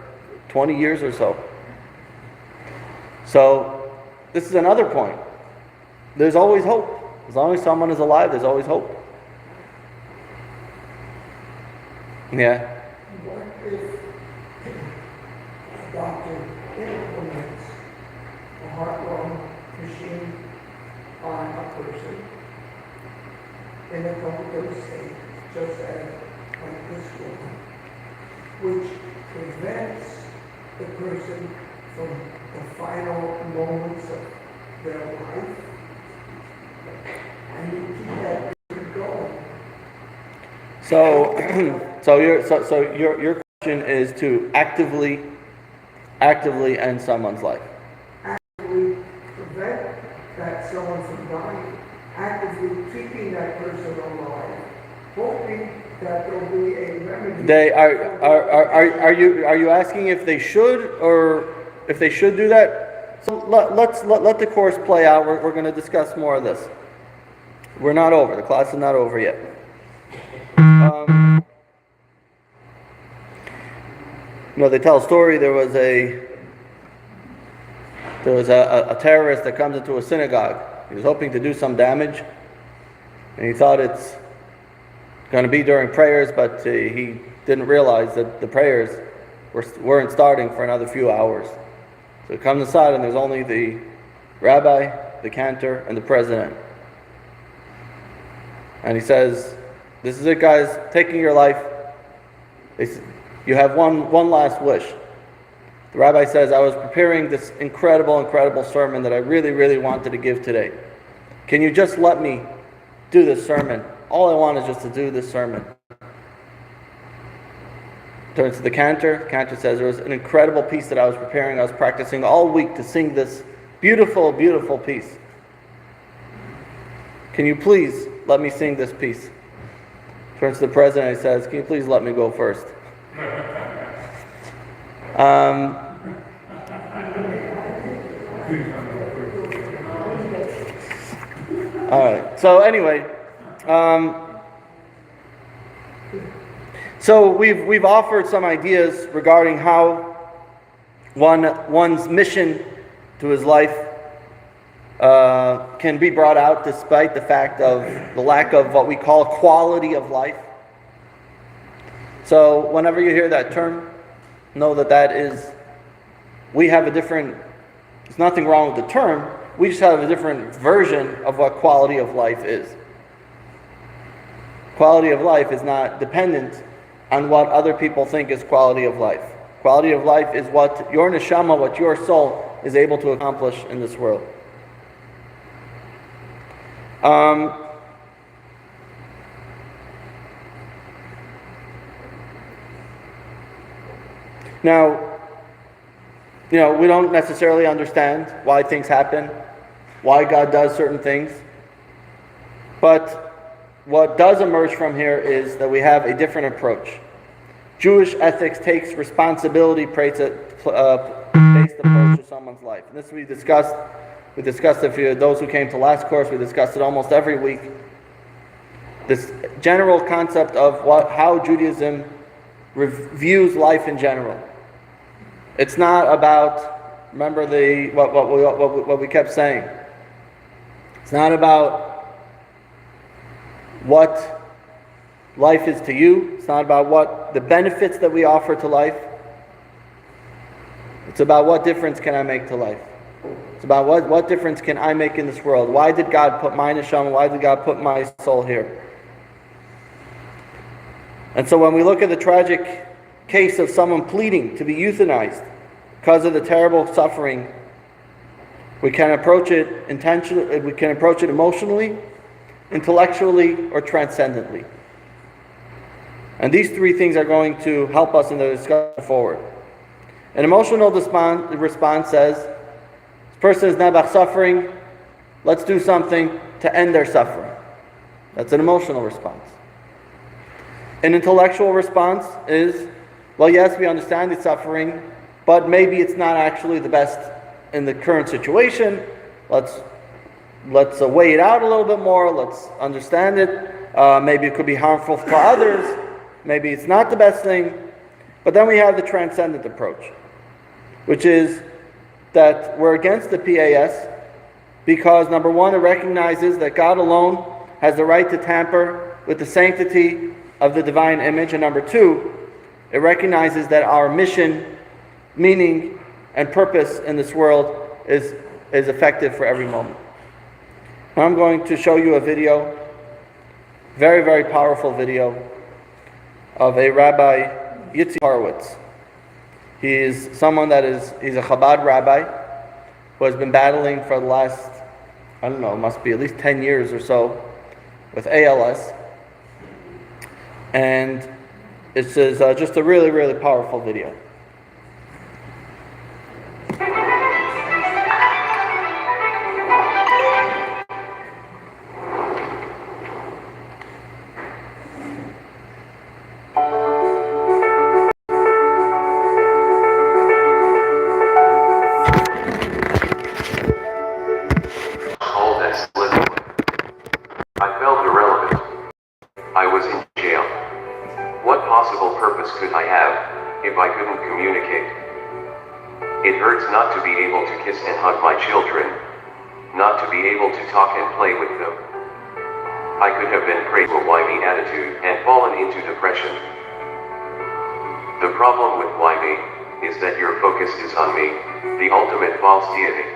20 years or so. So this is another point. There's always hope. As long as someone is alive, there's always hope. Yeah. What if a doctor implements a heart-lung machine on a person in a comatose state, just as like this woman, which prevents the person from the final moments of their life, and you keep that person going? So your question is to actively end someone's life. Actively prevent that someone from dying, actively keeping that person alive, hoping that there'll be a remedy. Are you asking if they should or if they should do that? So let the course play out. We're going to discuss more of this. We're not over. The class is not over yet. They tell a story. There was a There was a terrorist that comes into a synagogue. He was hoping to do some damage, and he thought it's going to be during prayers, but he didn't realize that the prayers weren't starting for another few hours. So he comes inside, and there's only the rabbi, the cantor, and the president. And he says, "This is it, guys, taking your life. You have one last wish." The rabbi says, "I was preparing this incredible sermon that I really wanted to give today. Can you just let me do this sermon? All I want is just to do this sermon." Turns to the cantor. The cantor says, "There was an incredible piece that I was preparing. I was practicing all week to sing this beautiful piece. Can you please let me sing this piece?" Turns to the president and he says, "Can you please let me go first?" All right. So anyway, so we've offered some ideas regarding how one's mission to his life can be brought out despite the fact of the lack of what we call quality of life. So whenever you hear that term, know that is, we have a different, there's nothing wrong with the term, we just have a different version of what quality of life is. Quality of life is not dependent on what other people think is quality of life. Quality of life is what your neshama, what your soul is able to accomplish in this world. Now, we don't necessarily understand why things happen, why God does certain things, but what does emerge from here is that we have a different approach. Jewish ethics takes responsibility-based approach to someone's life. And this we discussed it for those who came to last course, we discussed it almost every week. This general concept of how Judaism views life in general. It's not about, remember what we kept saying. It's not about what life is to you. It's not about what the benefits that we offer to life. It's about what difference can I make to life. It's about what difference can I make in this world. Why did God put my neshama, why did God put my soul here? And so when we look at the tragic case of someone pleading to be euthanized because of the terrible suffering, we can approach it intentionally, we can approach it emotionally, intellectually, or transcendently. And these three things are going to help us in the discussion forward. An emotional response says, this person is nabach suffering, let's do something to end their suffering. That's an emotional response. An intellectual response is, well, yes, we understand the suffering, but maybe it's not actually the best in the current situation. Let's weigh it out a little bit more. Let's understand it. Maybe it could be harmful for others. Maybe it's not the best thing. But then we have the transcendent approach, which is that we're against the PAS because, number one, it recognizes that God alone has the right to tamper with the sanctity of the divine image. And number two, it recognizes that our mission, meaning, and purpose in this world is effective for every moment. Now I'm going to show you a video, very, very powerful video, of a Rabbi Yitzhak Horowitz. He is someone he's a Chabad rabbi who has been battling for the last, it must be at least 10 years or so with ALS. And it's just a really, really powerful video. I felt irrelevant. I was in jail. What possible purpose could I have if I couldn't communicate? It hurts not to be able to kiss and hug my children, not to be able to talk and play with them. I could have been prey to a why me attitude and fallen into depression. The problem with why me is that your focus is on me, the ultimate false deity.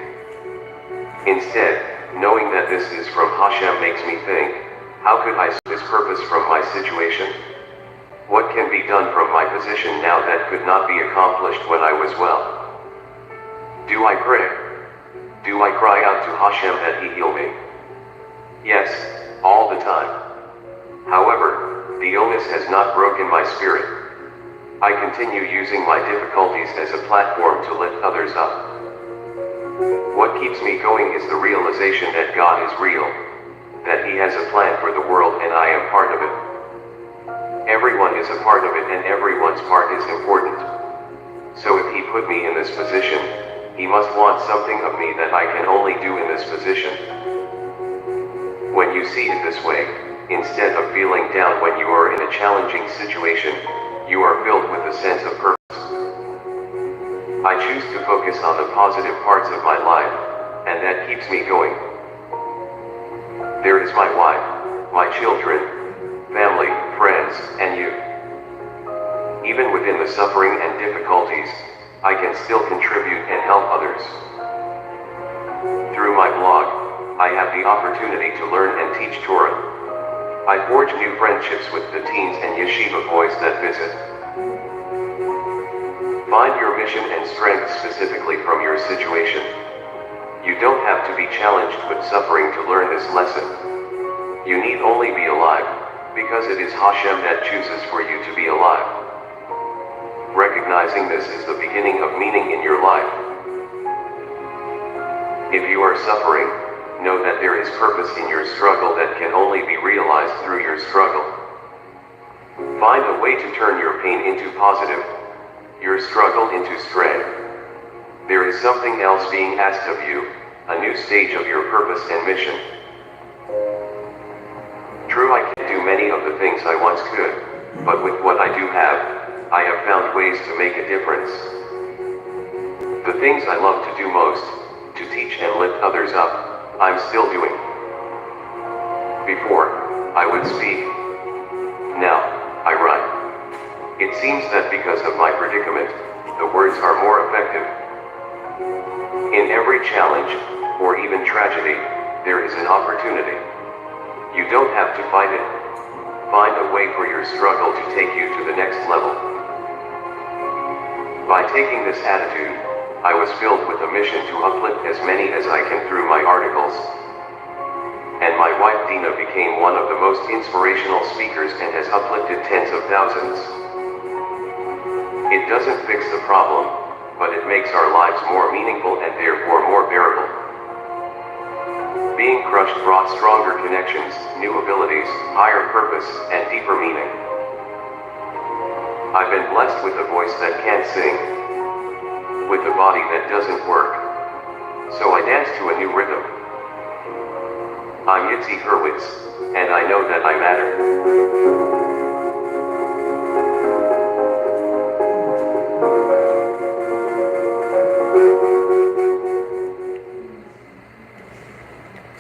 Instead, knowing that this is from Hashem makes me think, how could I see this purpose from my situation? What can be done from my position now that could not be accomplished when I was well? Do I pray? Do I cry out to Hashem that He heal me? Yes, all the time. However, the illness has not broken my spirit. I continue using my difficulties as a platform to lift others up. What keeps me going is the realization that God is real, that He has a plan for the world and I am part of it. Everyone is a part of it and everyone's part is important. So if He put me in this position, He must want something of me that I can only do in this position. When you see it this way, instead of feeling down when you are in a challenging situation, you are filled with a sense of purpose. I choose to focus on the positive parts of my life, and that keeps me going. There is my wife, my children, family, friends, and you. Even within the suffering and difficulties, I can still contribute and help others. Through my blog, I have the opportunity to learn and teach Torah. I forge new friendships with the teens and yeshiva boys that visit. Find your mission and strength specifically from your situation. You don't have to be challenged with suffering to learn this lesson. You need only be alive, because it is Hashem that chooses for you to be alive. Recognizing this is the beginning of meaning in your life. If you are suffering, know that there is purpose in your struggle that can only be realized through your struggle. Find a way to turn your pain into positive, your struggle into strength. There is something else being asked of you, a new stage of your purpose and mission. True, I can't do many of the things I once could, but with what I do have, I have found ways to make a difference. The things I love to do most, to teach and lift others up, I'm still doing. Before, I would speak. Now, I write. It seems that because of my predicament, the words are more effective. In every challenge, or even tragedy, there is an opportunity. You don't have to fight it. Find a way for your struggle to take you to the next level. By taking this attitude, I was filled with a mission to uplift as many as I can through my articles. And my wife Dina became one of the most inspirational speakers and has uplifted tens of thousands. It doesn't fix the problem, but it makes our lives more meaningful and therefore more bearable. Being crushed brought stronger connections, new abilities, higher purpose, and deeper meaning. I've been blessed with a voice that can't sing, with a body that doesn't work. So I dance to a new rhythm. I'm Yitzi Hurwitz, and I know that I matter.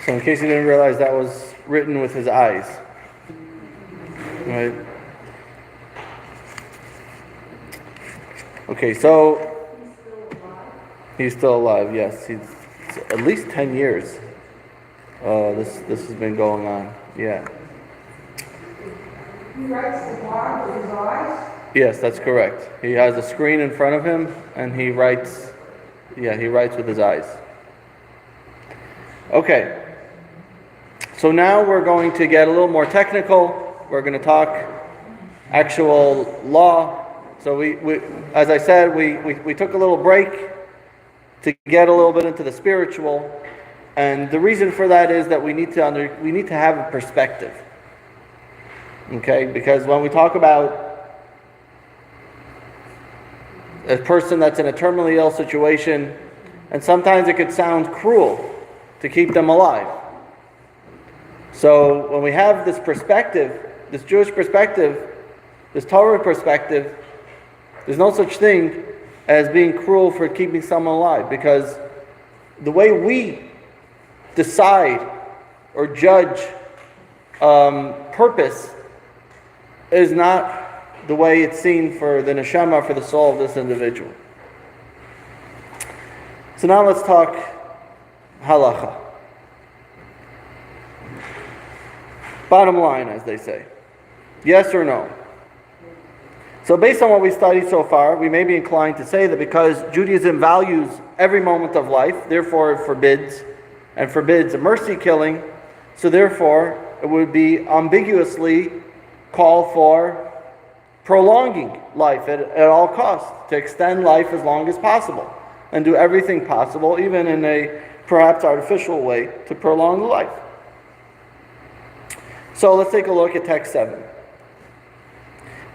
So in case you didn't realize, that was written with his eyes. Right? Okay, so he's still alive, yes. He's at least 10 years. This has been going on, yeah. He writes the blog with his eyes? Yes, that's correct. He has a screen in front of him, and he writes with his eyes. Okay. So now we're going to get a little more technical. We're going to talk actual law. So we as I said, we took a little break to get a little bit into the spiritual, and the reason for that is that we need to have a perspective. Okay, because when we talk about a person that's in a terminally ill situation, and sometimes it could sound cruel to keep them alive. So when we have this perspective, this Jewish perspective, this Torah perspective, there's no such thing as being cruel for keeping someone alive, because the way we decide or judge purpose is not the way it's seen for the neshama, for the soul of this individual. So now let's talk halacha. Bottom line, as they say. Yes or no? So based on what we studied so far, we may be inclined to say that because Judaism values every moment of life, therefore it forbids a mercy killing, so therefore it would be ambiguously call for prolonging life at all costs, to extend life as long as possible, and do everything possible, even in a perhaps artificial way, to prolong life. So let's take a look at text 7.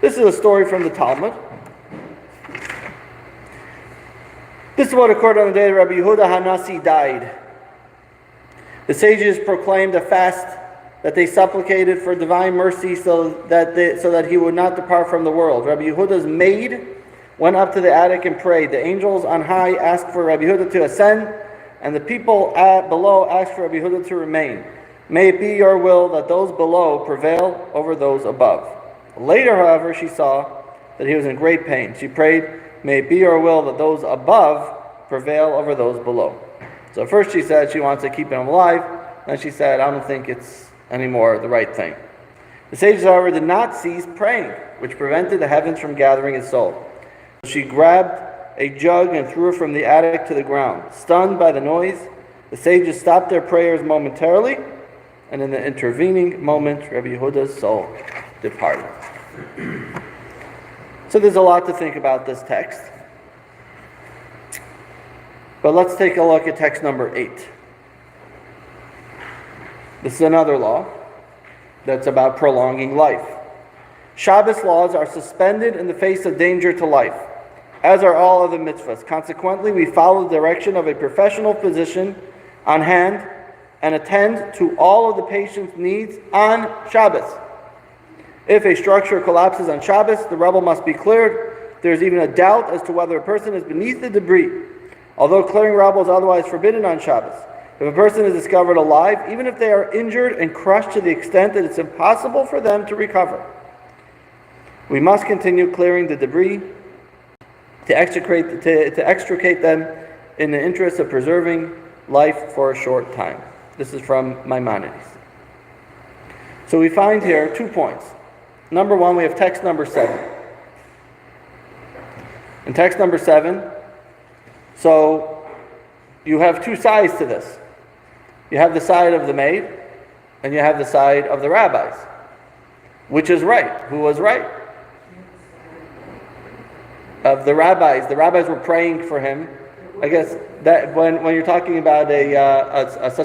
This is a story from the Talmud. This is what occurred on the day that Rabbi Yehuda Hanasi died. The sages proclaimed a fast that they supplicated for divine mercy so that he would not depart from the world. Rabbi Yehuda's maid went up to the attic and prayed. The angels on high asked for Rabbi Yehuda to ascend, and the people below asked for Rabbi Yehuda to remain. May it be your will that those below prevail over those above. Later, however, she saw that he was in great pain. She prayed, may it be your will that those above prevail over those below. So first she said she wants to keep him alive. Then she said, I don't think it's anymore the right thing. The sages, however, did not cease praying, which prevented the heavens from gathering his soul. She grabbed a jug and threw it from the attic to the ground. Stunned by the noise, the sages stopped their prayers momentarily, and in the intervening moment, Rabbi Yehuda's soul departed. So there's a lot to think about this text. But let's take a look at text number 8. This is another law that's about prolonging life. Shabbos laws are suspended in the face of danger to life, as are all other mitzvahs. Consequently, we follow the direction of a professional physician on hand and attend to all of the patient's needs on Shabbos. If a structure collapses on Shabbos, the rubble must be cleared. There is even a doubt as to whether a person is beneath the debris, although clearing rubble is otherwise forbidden on Shabbos. If a person is discovered alive, even if they are injured and crushed to the extent that it's impossible for them to recover, we must continue clearing the debris to extricate them in the interest of preserving life for a short time. This is from Maimonides. So we find here 2 points. Number 1, we have text number 7. In text number 7, so you have 2 sides to this. You have the side of the maid, and you have the side of the rabbis. Which is right? Who was right? Of the rabbis. The rabbis were praying for him. I guess that when you're talking about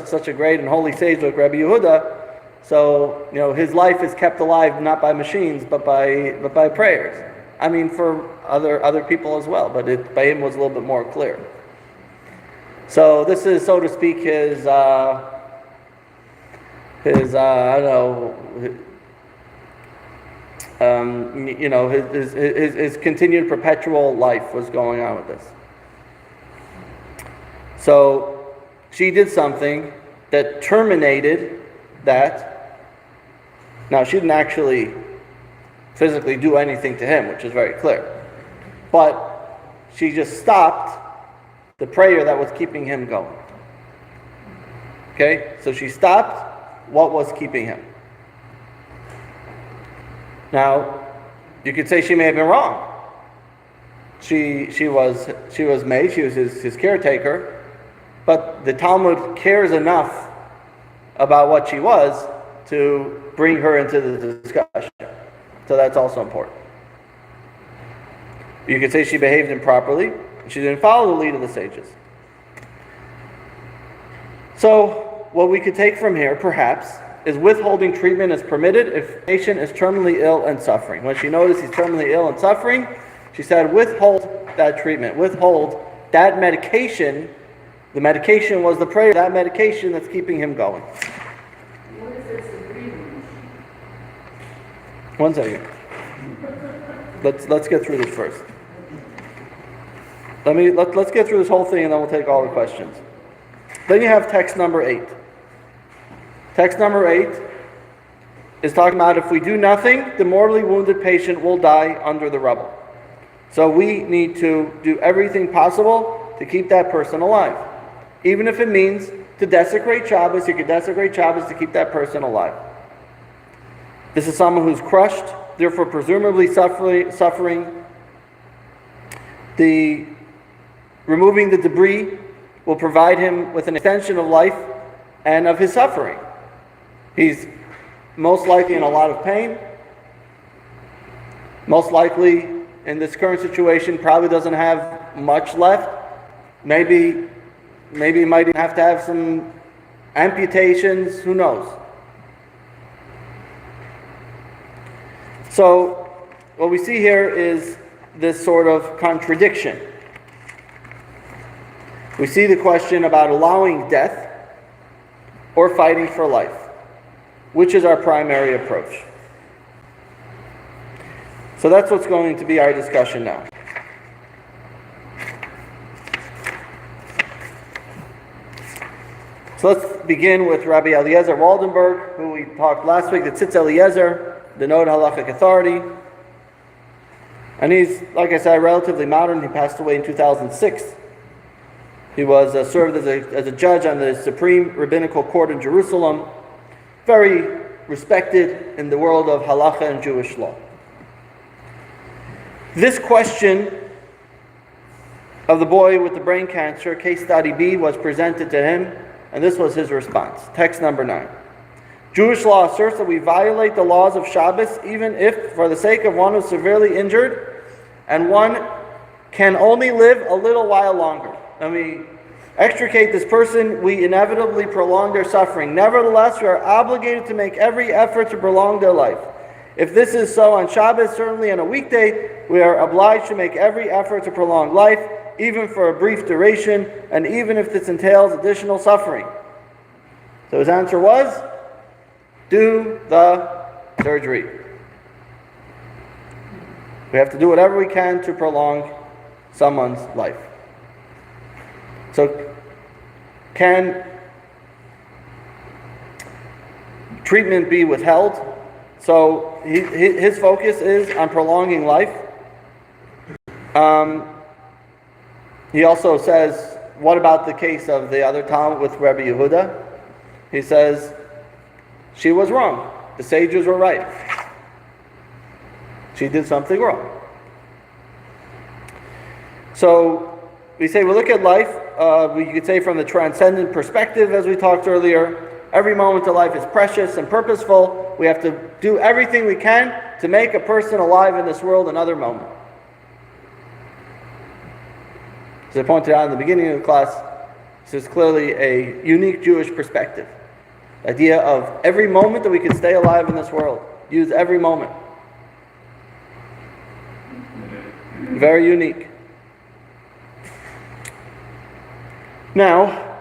such a great and holy sage like Rabbi Yehuda, so his life is kept alive not by machines but by prayers. I mean, for other people as well, but by him was a little bit more clear. So this is, so to speak, his continued perpetual life was going on with this. So she did something that terminated that. Now, she didn't actually physically do anything to him, which is very clear. But she just stopped the prayer that was keeping him going. Okay? So she stopped what was keeping him. Now, you could say she may have been wrong. She was maid, she was his caretaker, but the Talmud cares enough about what she was to bring her into the discussion. So that's also important. You could say she behaved improperly, and she didn't follow the lead of the sages. So what we could take from here, perhaps, is withholding treatment is permitted if a patient is terminally ill and suffering. When she noticed he's terminally ill and suffering, she said, withhold that treatment, withhold that medication. The medication was the prayer, that medication that's keeping him going. What if it's a breathing machine? 1 second. Let's get through this first. Let's get through this whole thing and then we'll take all the questions. Then you have text number 8. Text number 8 is talking about if we do nothing, the mortally wounded patient will die under the rubble. So we need to do everything possible to keep that person alive. Even if it means to desecrate Shabbos, you can desecrate Shabbos to keep that person alive. This is someone who's crushed, therefore presumably suffering. Removing the debris will provide him with an extension of life and of his suffering. He's most likely in a lot of pain. Most likely in this current situation probably doesn't have much left. Maybe he might even have to have some amputations, who knows. So what we see here is this sort of contradiction. We see the question about allowing death or fighting for life. Which is our primary approach? So that's what's going to be our discussion now. So let's begin with Rabbi Eliezer Waldenberg, who we talked last week, the Tzitz Eliezer, the Nod Halachic Authority. And he's, like I said, relatively modern. He passed away in 2006. He was served as a judge on the Supreme Rabbinical Court in Jerusalem. Very respected in the world of halacha and Jewish law. This question of the boy with the brain cancer, case study B, was presented to him, and this was his response. Text number 9. Jewish law asserts that we violate the laws of Shabbos even if, for the sake of one who's severely injured, and one can only live a little while longer. And we extricate this person, we inevitably prolong their suffering. Nevertheless, we are obligated to make every effort to prolong their life. If this is so on Shabbos, certainly on a weekday, we are obliged to make every effort to prolong life, even for a brief duration, and even if this entails additional suffering. So his answer was, do the surgery. We have to do whatever we can to prolong someone's life. So, can treatment be withheld? So, his focus is on prolonging life. He also says, what about the case of the other Talmud with Rabbi Yehuda? He says, she was wrong. The sages were right. She did something wrong. So, we say we look at life, you could say from the transcendent perspective, as we talked earlier. Every moment of life is precious and purposeful. We have to do everything we can to make a person alive in this world another moment. As I pointed out in the beginning of the class, this is clearly a unique Jewish perspective. The idea of every moment that we can stay alive in this world. Use every moment. Very unique. Now,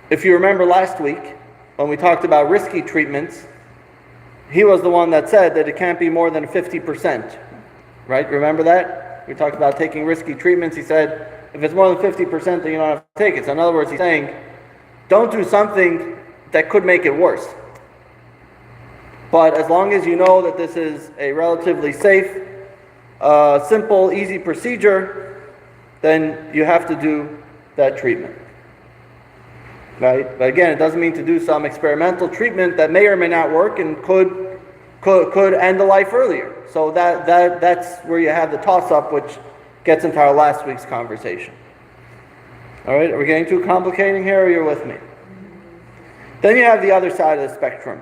if you remember last week, when we talked about risky treatments, he was the one that said that it can't be more than 50%. Right? Remember that? We talked about taking risky treatments. He said, if it's more than 50%, then you don't have to take it. So in other words, he's saying, don't do something that could make it worse. But as long as you know that this is a relatively safe, simple, easy procedure, then you have to do that treatment. Right? But again, it doesn't mean to do some experimental treatment that may or may not work and could end the life earlier. So that's where you have the toss-up, which gets into our last week's conversation. All right, are we getting too complicating here, or you're with me? Then you have the other side of the spectrum.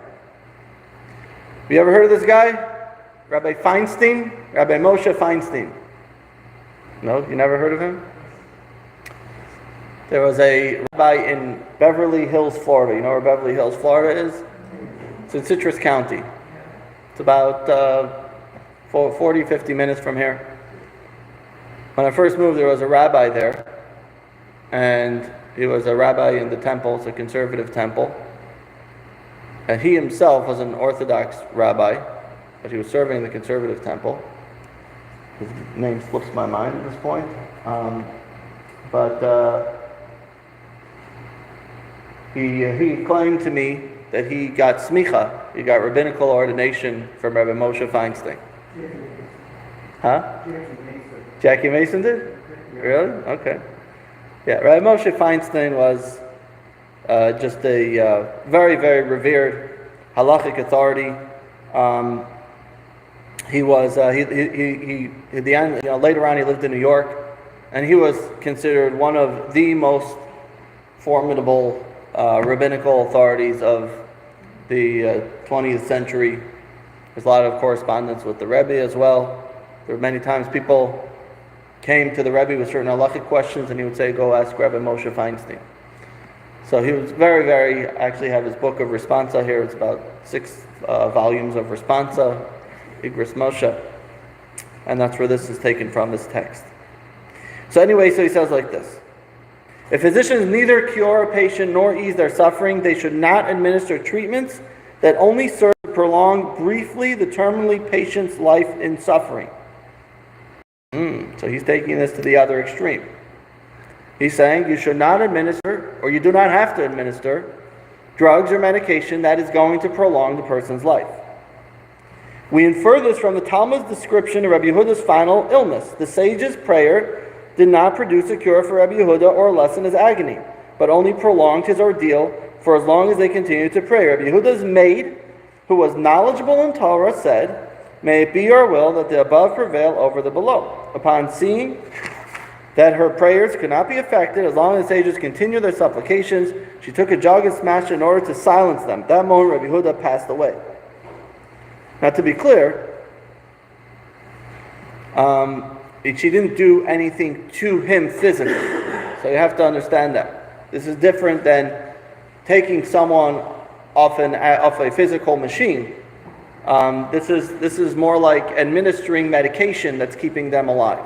Have you ever heard of this guy? Rabbi Feinstein? Rabbi Moshe Feinstein. No, you never heard of him? There was a rabbi in Beverly Hills, Florida. You know where Beverly Hills, Florida is? It's in Citrus County. It's about 40, 50 minutes from here. When I first moved, there was a rabbi there. And he was a rabbi in the temple, it's a conservative temple. And he himself was an Orthodox rabbi, but he was serving the conservative temple. His name slips my mind at this point. But he claimed to me that he got smicha, he got rabbinical ordination from Rabbi Moshe Feinstein. Huh? Jackie Mason did? Really? Okay. Yeah, Rabbi Moshe Feinstein was just a very, very revered halachic authority. He was at the end, later on he lived in New York, and he was considered one of the most formidable rabbinical authorities of the 20th century. There's a lot of correspondence with the Rebbe as well. There were many times people came to the Rebbe with certain halachic questions, and he would say, "Go ask Rabbi Moshe Feinstein." So he was very, very. I actually have his book of Responsa here. It's about 6 volumes of Responsa, Igros Moshe, and that's where this is taken from, this text. So anyway, so he says like this: if physicians neither cure a patient nor ease their suffering, they should not administer treatments that only serve to prolong briefly the terminally patient's life in suffering. So he's taking this to the other extreme. He's saying you should not administer, or you do not have to administer, drugs or medication that is going to prolong the person's life. We infer this from the Talmud's description of Rabbi Yehuda's final illness. The sage's prayer did not produce a cure for Rabbi Yehuda or lessen his agony, but only prolonged his ordeal for as long as they continued to pray. Rabbi Yehuda's maid, who was knowledgeable in Torah, said, "May it be your will that the above prevail over the below." Upon seeing that her prayers could not be effected as long as the sages continued their supplications, she took a jug and smashed it in order to silence them. At that moment, Rabbi Yehuda passed away. Now, to be clear, she didn't do anything to him physically. So you have to understand that. This is different than taking someone off a physical machine. This is more like administering medication that's keeping them alive.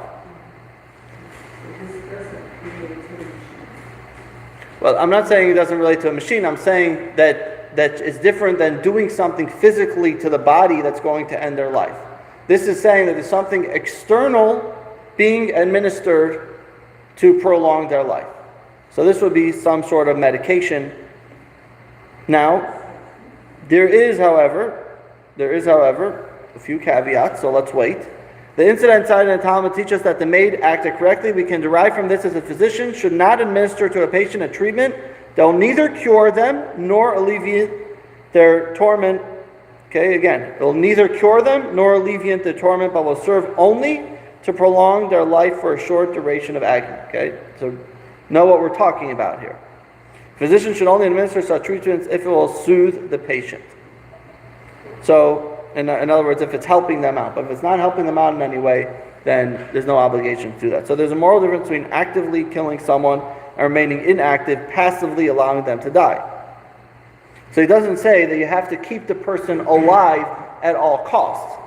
Well, I'm not saying it doesn't relate to a machine. I'm saying that it's different than doing something physically to the body that's going to end their life. This is saying that there's something external being administered to prolong their life. So this would be some sort of medication. Now, there is, however, a few caveats, so let's wait. The incident cited in the Talmud teaches us that the maid acted correctly. We can derive from this as a physician should not administer to a patient a treatment that will neither cure them nor alleviate their torment. Okay, again, it will neither cure them nor alleviate their torment, but will serve only to prolong their life for a short duration of agony. Okay, so know what we're talking about here. Physicians should only administer such treatments if it will soothe the patient. So, in other words, if it's helping them out. But if it's not helping them out in any way, then there's no obligation to do that. So there's a moral difference between actively killing someone and remaining inactive, passively allowing them to die. So he doesn't say that you have to keep the person alive at all costs.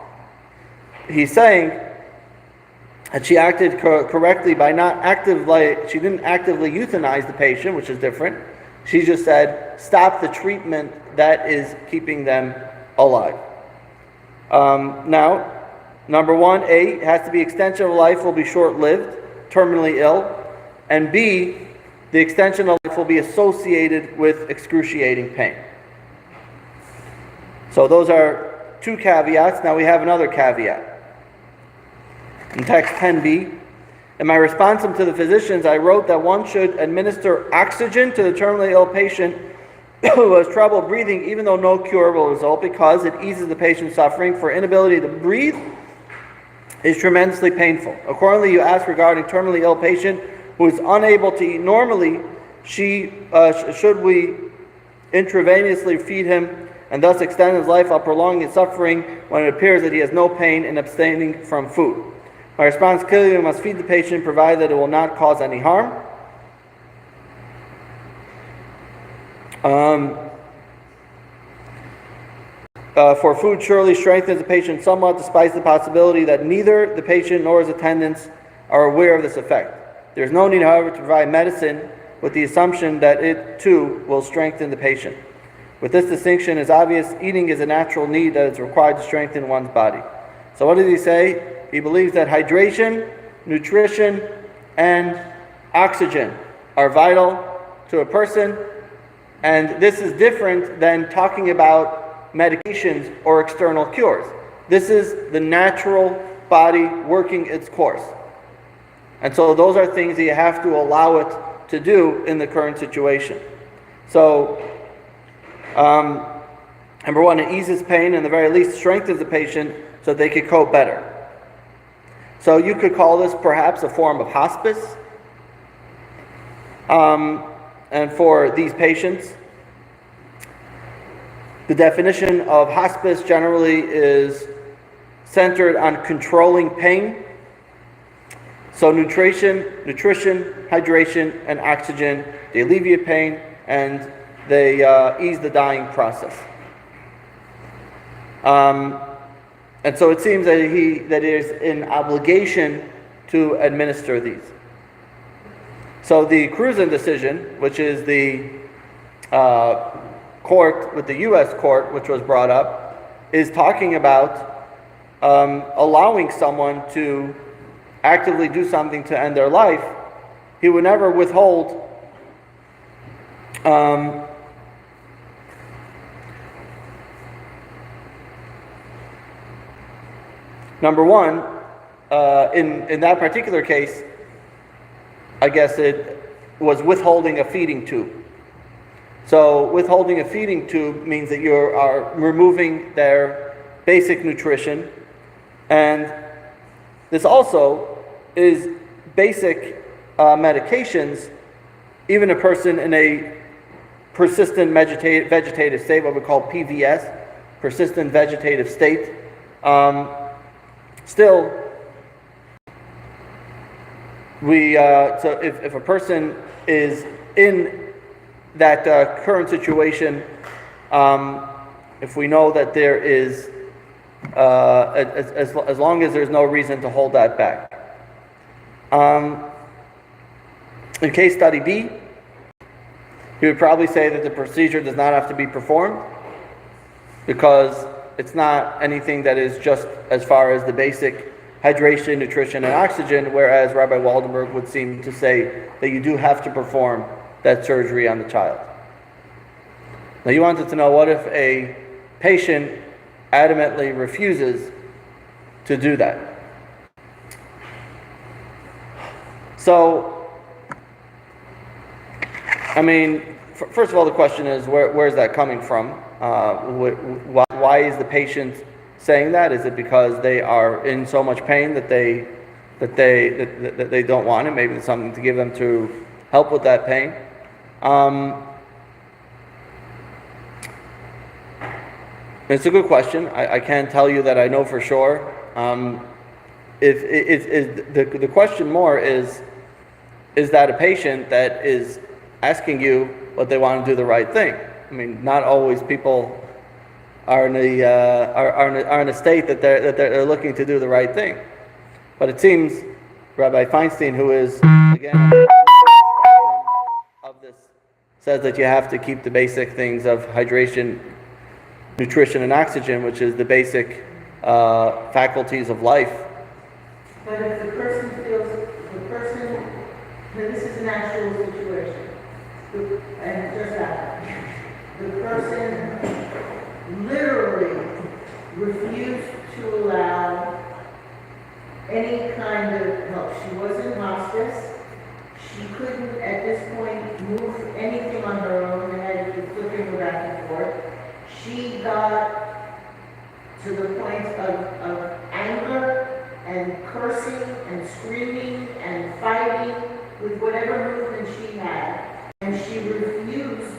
He's saying that she acted correctly by she didn't actively euthanize the patient, which is different. She just said, stop the treatment that is keeping them alive. Now, number one, A, it has to be extension of life will be short-lived, terminally ill, and B, the extension of life will be associated with excruciating pain. So those are 2 caveats. Now we have another caveat. In text 10b, in my response to the physicians, I wrote that one should administer oxygen to the terminally ill patient who has trouble breathing, even though no cure will result, because it eases the patient's suffering, for inability to breathe is tremendously painful. Accordingly, you ask regarding terminally ill patient who is unable to eat normally, should we intravenously feed him and thus extend his life while prolonging his suffering when it appears that he has no pain in abstaining from food? My response: clearly, we must feed the patient, provided that it will not cause any harm. For food surely strengthens the patient somewhat, despite the possibility that neither the patient nor his attendants are aware of this effect. There is no need, however, to provide medicine with the assumption that it, too, will strengthen the patient. With this distinction, it's obvious eating is a natural need that is required to strengthen one's body. So what does he say? He believes that hydration, nutrition, and oxygen are vital to a person, and this is different than talking about medications or external cures. This is the natural body working its course. And so those are things that you have to allow it to do in the current situation. So, number one, it eases pain and at the very least strengthens the patient so they could cope better. So you could call this perhaps a form of hospice. And for these patients, the definition of hospice generally is centered on controlling pain. So nutrition, hydration, and oxygen, they alleviate pain and they ease the dying process. And so it seems that that is an obligation to administer these. So the Cruzan decision, which is the court with the U.S. court, which was brought up, is talking about allowing someone to actively do something to end their life. He would never withhold number one, in that particular case, I guess it was withholding a feeding tube. So withholding a feeding tube means that you are removing their basic nutrition, and this also is basic medications. Even a person in a persistent vegetative state, what we call PVS, persistent vegetative state, still, so if a person is in that current situation, if we know that there is, as long as there's no reason to hold that back. In case study B, he would probably say that the procedure does not have to be performed because it's not anything that is just as far as the basic hydration, nutrition, and oxygen, whereas Rabbi Waldenberg would seem to say that you do have to perform that surgery on the child. Now you wanted to know, what if a patient adamantly refuses to do that? So, I mean, first of all, the question is, where is that coming from? Why is the patient saying that? Is it because they are in so much pain that they don't want it? Maybe it's something to give them to help with that pain. It's a good question. I can't tell you that I know for sure. The question more is that a patient that is asking you what they want to do the right thing? I mean, not always people are in a state that they're looking to do the right thing. But it seems Rabbi Feinstein, who is again on the spectrum of this, says that you have to keep the basic things of hydration, nutrition, and oxygen, which is the basic faculties of life. But if the person feels, this is an actual situation, and just happened. The person literally refused to allow any kind of help. She was in hospice. She couldn't, at this point, move anything on her own. They had to be flipping her back and forth. She got to the point of anger and cursing and screaming and fighting with whatever movement she had. And she refused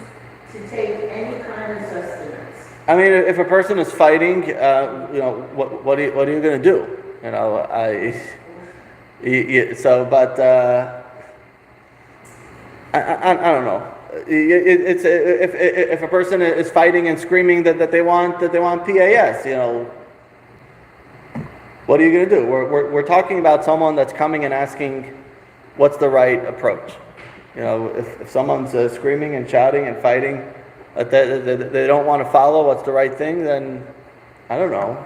to take any kind of sustenance. I mean, if a person is fighting, what are you going to do? You know, but I don't know. It's if a person is fighting and screaming that they want PAS, you know, what are you going to do? We're talking about someone that's coming and asking, what's the right approach? You know, if someone's screaming and shouting and fighting, they don't want to follow what's the right thing, then I don't know.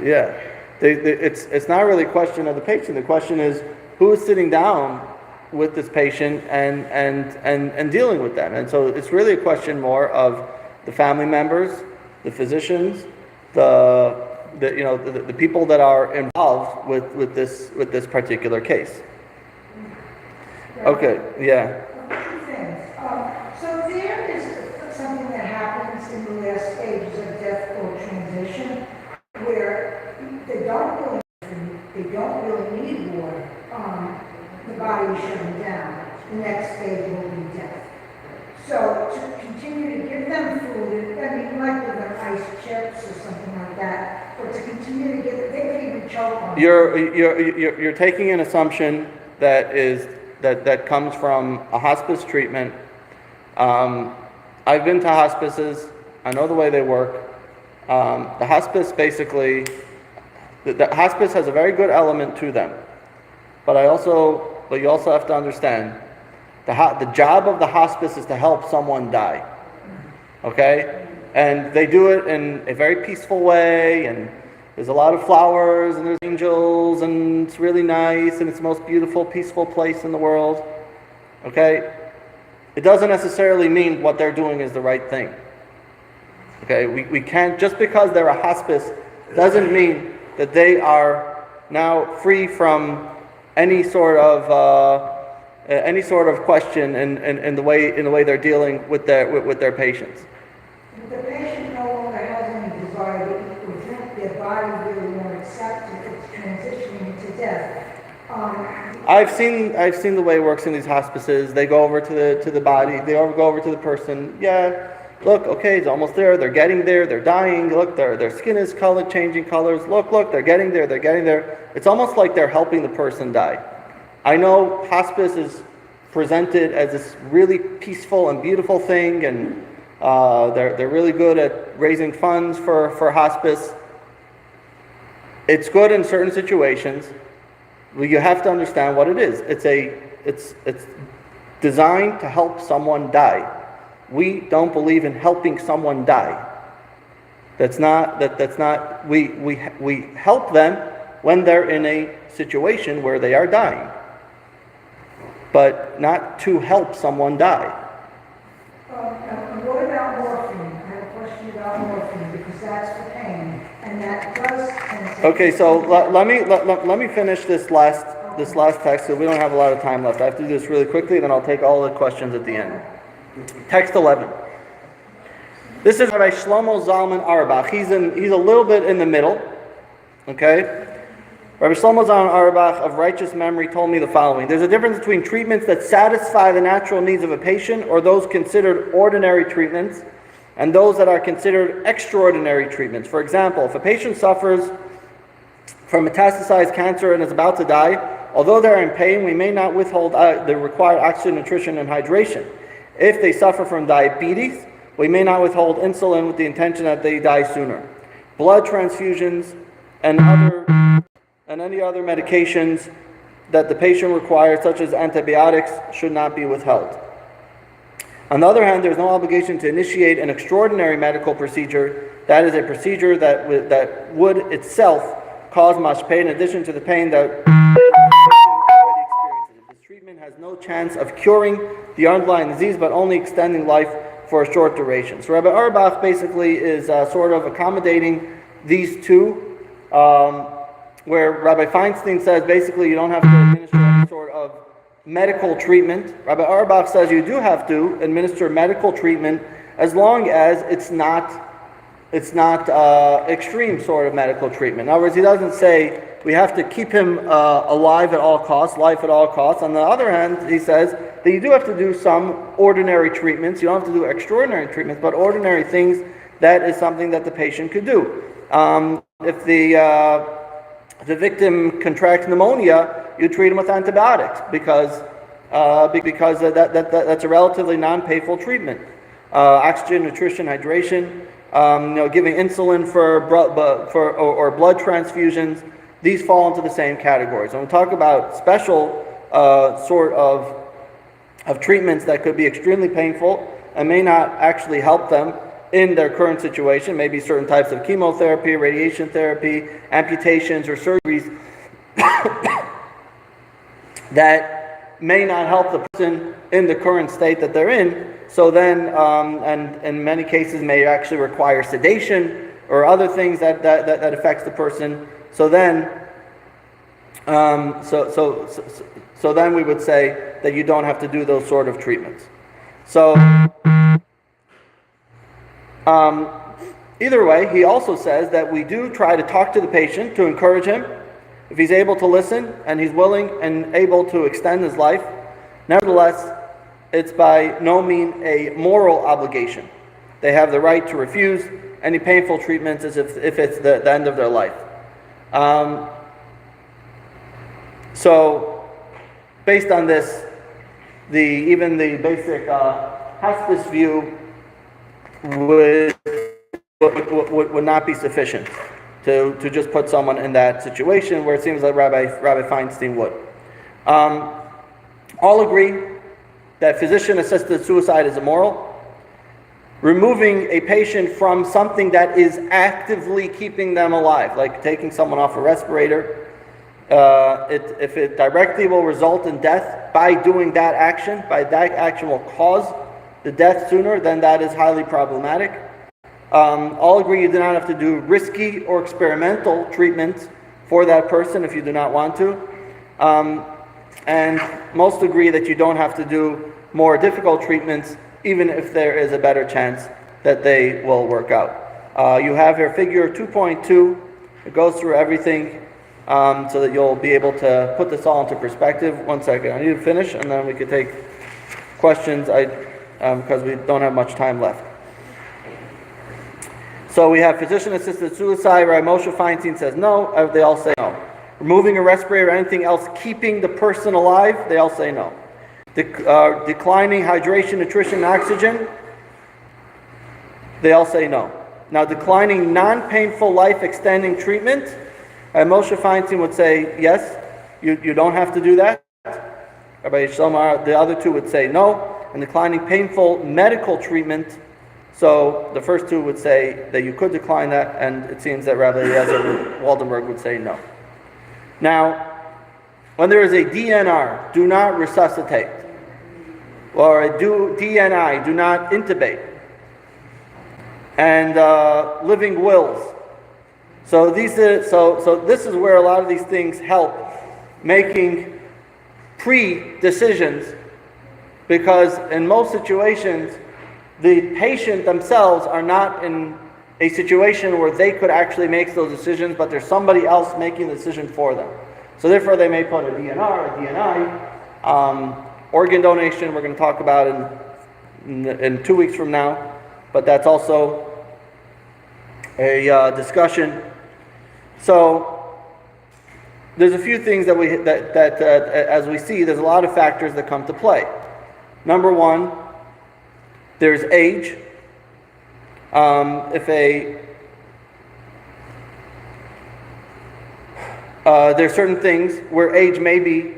Yeah, it's not really a question of the patient. The question is, who is sitting down with this patient and dealing with them. And so it's really a question more of the family members, the physicians, the people that are involved with this particular case. Okay, yeah. Two things. So there is something that happens in the last stages of death or transition where they don't really need water. The body is shutting down. The next stage will be death. So to continue to give them food, I mean, you might give them ice chips or something like that, but to continue to give them, they could even choke on it. You're taking an assumption that comes from a hospice treatment. I've been to hospices. I know the way they work. The hospice basically, the hospice has a very good element to them, but you also have to understand the job of the hospice is to help someone die. Okay, and they do it in a very peaceful way, and there's a lot of flowers, and there's angels, and it's really nice, and it's the most beautiful, peaceful place in the world. Okay? It doesn't necessarily mean what they're doing is the right thing. Okay? We can't, just because they're a hospice, doesn't mean that they are now free from any sort of question in the way they're dealing with their patients. If the patient no longer has any desire to eat or drink, their body really won't accept it, it's transitioning to death. I've seen the way it works in these hospices. They go over to the body. They go over to the person. Yeah, look, okay, it's almost there. They're getting there. They're dying. Look, their skin is changing colors. Look, they're getting there. They're getting there. It's almost like they're helping the person die. I know hospice is presented as this really peaceful and beautiful thing, and they're really good at raising funds for hospice. It's good in certain situations. Well, you have to understand what it is. It's designed to help someone die. We don't believe in helping someone die. That's not. We help them when they're in a situation where they are dying, but not to help someone die. And what about morphine? I have a question about morphine because that's for pain, and that does tend to... Okay, so let me finish this last text, because we don't have a lot of time left. I have to do this really quickly, then I'll take all the questions at the end. Text 11. This is Rabbi Shlomo Zalman Auerbach. He's a little bit in the middle. Okay? Rabbi Shlomo Zalman Auerbach of righteous memory told me the following. There's a difference between treatments that satisfy the natural needs of a patient, or those considered ordinary treatments, and those that are considered extraordinary treatments. For example, if a patient suffers from metastasized cancer and is about to die, although they are in pain, we may not withhold the required oxygen, nutrition, and hydration. If they suffer from diabetes, we may not withhold insulin with the intention that they die sooner. Blood transfusions and any other medications that the patient requires, such as antibiotics, should not be withheld. On the other hand, there is no obligation to initiate an extraordinary medical procedure. That is a procedure that would itself cause much pain, in addition to the pain that the patient already experiences. This treatment has no chance of curing the underlying disease, but only extending life for a short duration. So Rabbi Auerbach basically is sort of accommodating these two, where Rabbi Feinstein says basically you don't have to administer any sort of medical treatment. Rabbi Auerbach says you do have to administer medical treatment as long as it's not extreme sort of medical treatment. In other words, he doesn't say we have to keep him alive at all costs, life at all costs. On the other hand, he says that you do have to do some ordinary treatments. You don't have to do extraordinary treatments, but ordinary things, that is something that the patient could do. If the victim contracts pneumonia, you treat him with antibiotics because that's a relatively non-painful treatment. Oxygen, nutrition, hydration, giving insulin or blood transfusions, these fall into the same categories. When we talk about special sort of treatments that could be extremely painful and may not actually help them in their current situation, maybe certain types of chemotherapy, radiation therapy, amputations, or surgeries, that may not help the person in the current state that they're in. So then, and in many cases may actually require sedation or other things that affects the person. So then, so then we would say that you don't have to do those sort of treatments. So, either way, he also says that we do try to talk to the patient to encourage him. If he's able to listen and he's willing and able to extend his life, nevertheless, it's by no means a moral obligation. They have the right to refuse any painful treatments as if it's the end of their life. So, based on this, even the basic hospice view would not be sufficient to just put someone in that situation where it seems like Rabbi Feinstein would. All agree that physician-assisted suicide is immoral. Removing a patient from something that is actively keeping them alive, like taking someone off a respirator, if it directly will result in death by doing that action, by that action will cause the death sooner, then that is highly problematic. All agree you do not have to do risky or experimental treatments for that person if you do not want to. And most agree that you don't have to do more difficult treatments even if there is a better chance that they will work out. You have here figure 2.2. It goes through everything so that you'll be able to put this all into perspective. One second, I need to finish and then we can take questions because we don't have much time left. So we have physician-assisted suicide, right? Moshe Feinstein says no. They all say no. Removing a respirator or anything else keeping the person alive, they all say no. Declining hydration, nutrition, and oxygen, they all say no. Now, declining non-painful life-extending treatment, Moshe Feinstein would say yes, you don't have to do that. Rabbi Shlomo, the other two would say no. And declining painful medical treatment, so the first two would say that you could decline that, and it seems that Rabbi Eliezer Waldenberg would say no. Now, when there is a DNR, do not resuscitate, or a DNI, do not intubate, and living wills. So this is where a lot of these things help making pre-decisions, because in most situations, the patient themselves are not in a situation where they could actually make those decisions, but there's somebody else making the decision for them. So therefore they may put a DNR, a DNI, organ donation we're going to talk about in 2 weeks from now, but that's also a discussion. So there's a few things that as we see, there's a lot of factors that come to play. Number one, there's age. There's certain things where age may be,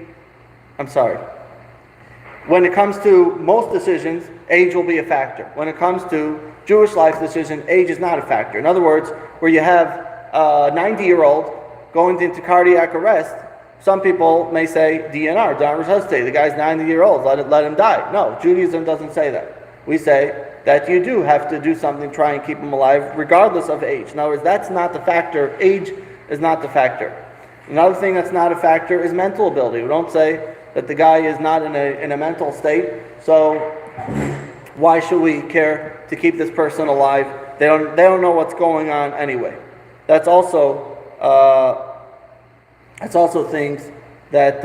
when it comes to most decisions, age will be a factor. When it comes to Jewish life decision, age is not a factor. In other words, where you have a 90-year-old going into cardiac arrest, some people may say DNR, don't resuscitate. The guy's 90-year-old, let him die. No, Judaism doesn't say that. We say that you do have to do something, try and keep him alive, regardless of age. In other words, that's not the factor. Age is not the factor. Another thing that's not a factor is mental ability. We don't say that the guy is not in a mental state, so why should we care to keep this person alive? They don't know what's going on anyway. That's also things that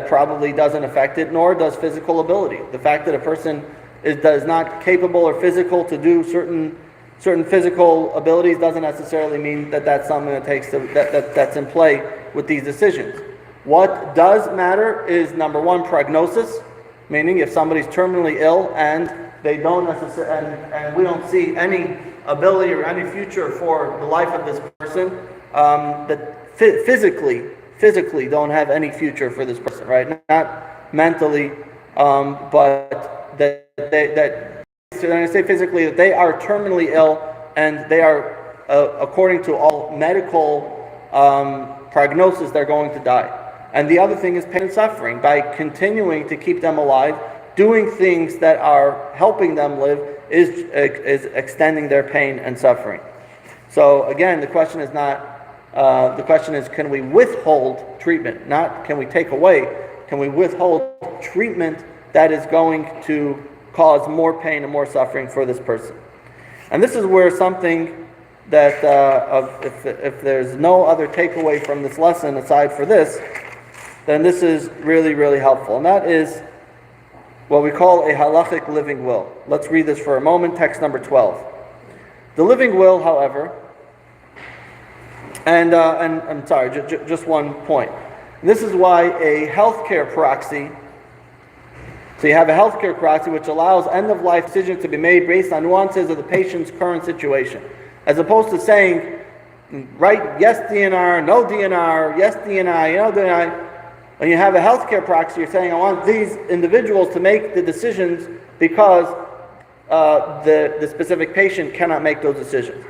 probably doesn't affect it, nor does physical ability. The fact that a person is not capable or physical to do certain physical abilities doesn't necessarily mean that that's something that's in play with these decisions. What does matter is, number one, prognosis, meaning if somebody's terminally ill and they don't necessarily, and we don't see any ability or any future for the life of this person, that physically don't have any future for this person, right? Not mentally, but that when I say physically, that they are terminally ill and they are, according to all medical prognosis they're going to die. And the other thing is pain and suffering. By continuing to keep them alive, doing things that are helping them live is extending their pain and suffering. So again, the question is can we withhold treatment? Not can we take away, can we withhold treatment that is going to cause more pain and more suffering for this person? And this is where something that, if there's no other takeaway from this lesson aside for this, then this is really, really helpful. And that is what we call a halachic living will. Let's read this for a moment, text number 12. The living will, however, and I'm sorry, just one point. This is why a healthcare proxy, so you have a healthcare proxy which allows end-of-life decisions to be made based on nuances of the patient's current situation. As opposed to saying, right, yes DNR, no DNR, yes DNI, no DNI. When you have a healthcare proxy, you're saying, I want these individuals to make the decisions because the specific patient cannot make those decisions.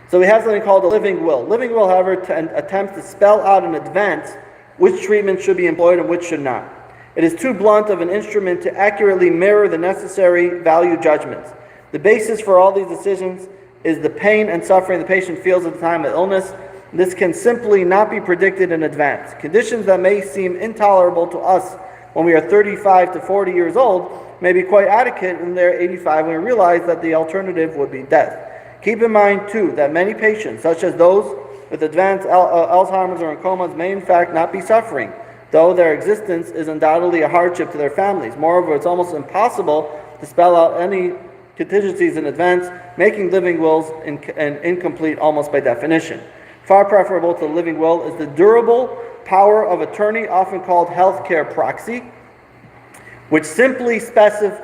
So we have something called a living will. Living will, however, attempts to spell out in advance which treatment should be employed and which should not. It is too blunt of an instrument to accurately mirror the necessary value judgments. The basis for all these decisions is the pain and suffering the patient feels at the time of illness. This can simply not be predicted in advance. Conditions that may seem intolerable to us when we are 35 to 40 years old may be quite adequate when they're 85 when we realize that the alternative would be death. Keep in mind, too, that many patients, such as those with advanced Alzheimer's or in comas, may in fact not be suffering, though their existence is undoubtedly a hardship to their families. Moreover, it's almost impossible to spell out any contingencies in advance, making living wills incomplete almost by definition. Far preferable to the living will is the durable power of attorney, often called healthcare proxy, which simply specifies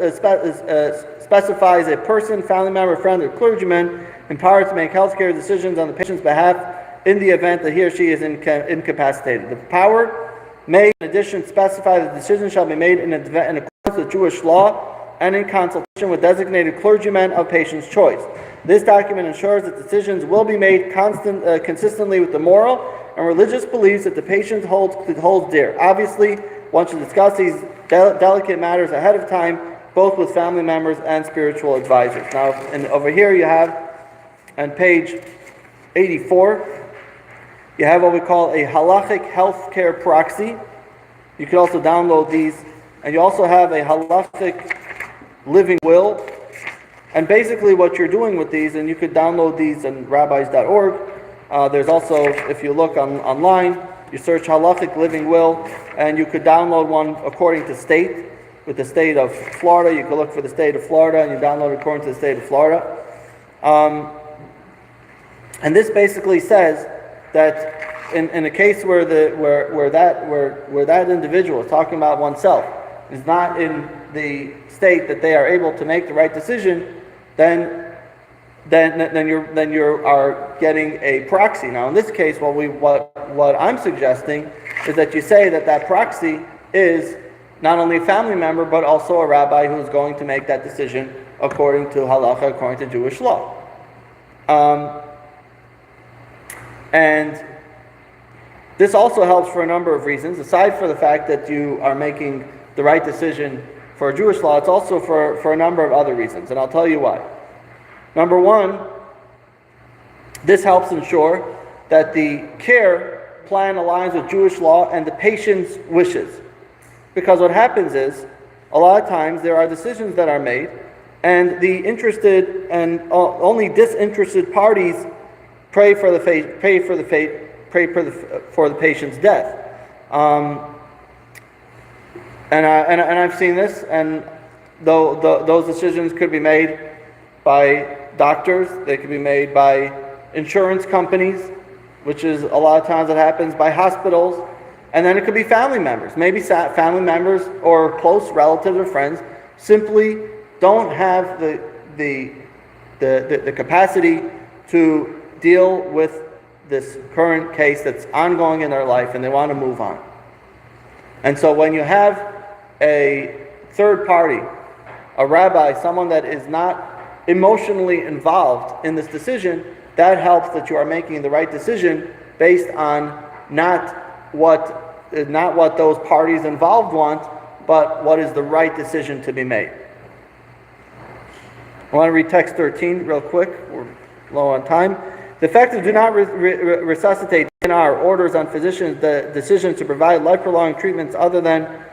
a person, family member, friend, or clergyman empowered to make healthcare decisions on the patient's behalf in the event that he or she is incapacitated. The power may, in addition, specify that the decision shall be made in accordance with Jewish law and in consultation with designated clergymen of patient's choice. This document ensures that decisions will be made consistently with the moral and religious beliefs that the patient holds dear. Obviously, one should discuss these delicate matters ahead of time, both with family members and spiritual advisors. Now, over here you have, on page 84, you have what we call a halachic healthcare proxy. You can also download these. And you also have a halachic living will. And basically what you're doing with these, and you could download these on rabbis.org. There's also, if you look online, you search halachic living will, and you could download one according to state. With the state of Florida, you could look for the state of Florida, and you download it according to the state of Florida. And this basically says that in a case where that individual is talking about oneself is not in the state that they are able to make the right decision, then you are getting a proxy. Now, in this case, what I'm suggesting is that you say that proxy is not only a family member but also a rabbi who is going to make that decision according to halacha, according to Jewish law. And this also helps for a number of reasons. Aside from the fact that you are making the right decision for Jewish law, it's also for a number of other reasons, and I'll tell you why. Number one, this helps ensure that the care plan aligns with Jewish law and the patient's wishes. Because what happens is, a lot of times there are decisions that are made, and the interested and only disinterested parties pray for the patient's death. And I've seen this, and those decisions could be made by doctors, they could be made by insurance companies, which is a lot of times it happens, by hospitals, and then it could be family members. Maybe family members or close relatives or friends simply don't have the capacity to deal with this current case that's ongoing in their life, and they want to move on. And so when you have a third party, a rabbi, someone that is not emotionally involved in this decision, that helps that you are making the right decision based on not what those parties involved want, but what is the right decision to be made. I want to read text 13 real quick. We're low on time. The fact that do not resuscitate DNR orders on physicians the decision to provide life-prolonging treatments other than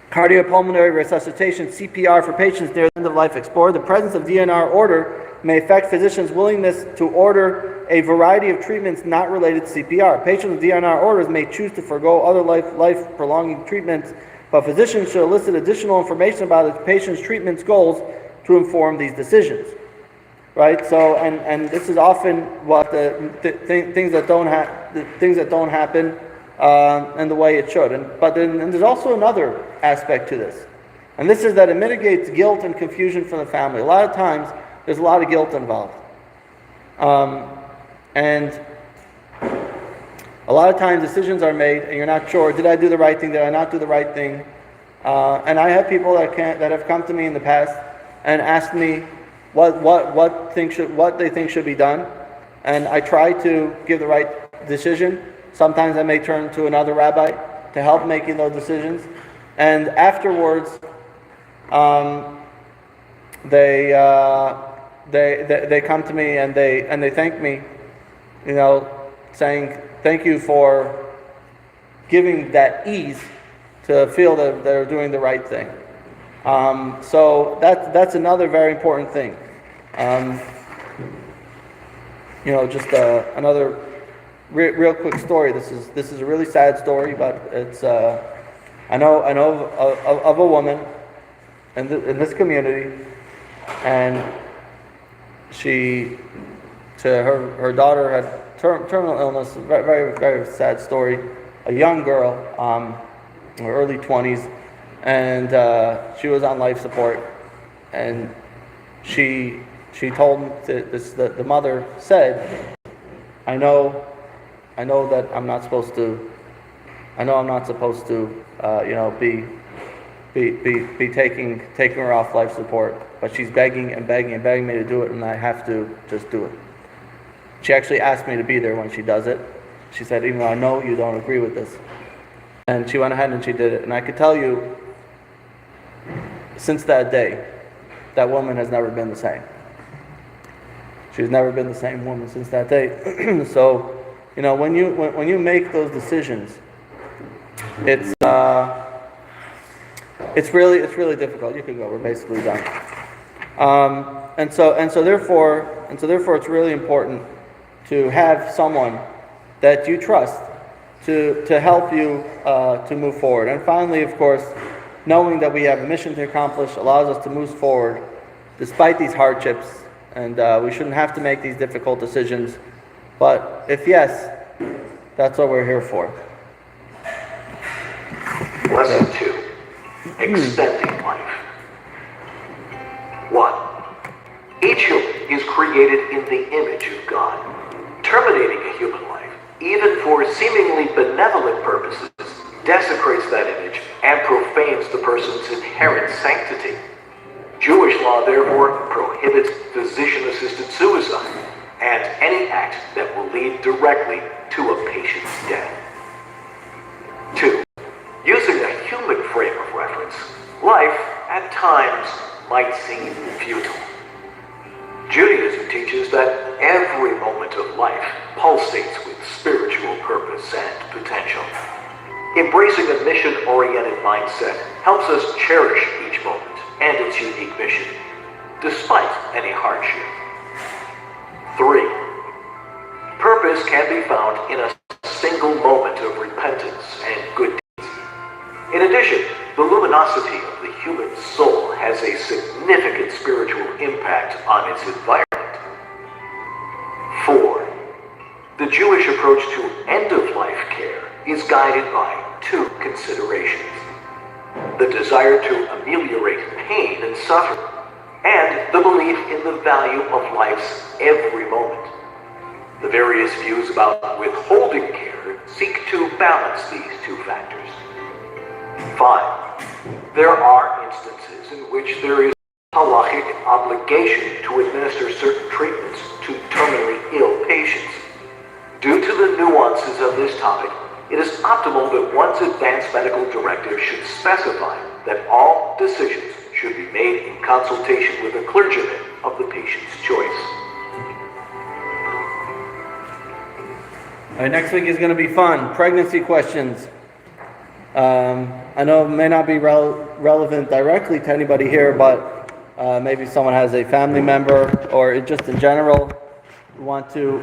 cardiopulmonary resuscitation, CPR, for patients near the end of life explored. The presence of DNR order may affect physicians' willingness to order a variety of treatments not related to CPR. Patients with DNR orders may choose to forego other life-prolonging treatments, but physicians should elicit additional information about the patient's treatment's goals to inform these decisions. Right? So, and this is often what things that don't happen and the way it should. But there's also another aspect to this, and this is that it mitigates guilt and confusion from the family. A lot of times, there's a lot of guilt involved, and a lot of times decisions are made, and you're not sure: did I do the right thing? Did I not do the right thing? And I have people that have come to me in the past and asked me what they think should be done, and I try to give the right decision. Sometimes I may turn to another rabbi to help making those decisions, and afterwards, they come to me and they thank me, saying thank you for giving that ease to feel that they're doing the right thing. So that's another very important thing. Just another real quick story. This is a really sad story, but it's I know of a woman in this community, and her daughter had terminal illness. Very, very, very sad story. A young girl, in her early 20s, and she was on life support, and she told the mother said, I know that I'm not supposed to be taking her off life support, but she's begging and begging and begging me to do it, and I have to just do it. She actually asked me to be there when she does it. She said, even though I know you don't agree with this. And she went ahead and she did it. And I could tell you, since that day, that woman has never been the same. She's never been the same woman since that day. So, when you make those decisions, it's really difficult. You can go. We're basically done. And so therefore, it's really important to have someone that you trust to help you to move forward. And finally, of course, knowing that we have a mission to accomplish allows us to move forward despite these hardships, and we shouldn't have to make these difficult decisions. But if yes, that's what we're here for. Lesson 2. Extending life. 1. Each human is created in the image of God. Terminating a human life, even for seemingly benevolent purposes, desecrates that image and profanes the person's inherent sanctity. Jewish law, therefore, prohibits physician-assisted suicide and any act that will lead directly to a patient's death. 2. Using a human frame of reference, life, at times, might seem futile. Judaism teaches that every moment of life pulsates with spiritual purpose and potential. Embracing a mission-oriented mindset helps us cherish each moment and its unique mission, despite any hardship. 3. Purpose can be found in a single moment of repentance and good deeds. In addition, the luminosity of the human soul has a significant spiritual impact on its environment. 4. The Jewish approach to end-of-life care is guided by 2 considerations: the desire to ameliorate pain and suffering, and the belief in the value of life's every moment. The various views about withholding care seek to balance these 2 factors. 5. There are instances in which there is a halachic obligation to administer certain treatments to terminally ill patients. Due to the nuances of this topic, it is optimal that one's advanced medical directive should specify that all decisions should be made in consultation with a clergyman of the patient's choice. All right, next week is going to be fun. Pregnancy questions. I know it may not be relevant directly to anybody here, but maybe someone has a family member or just in general want to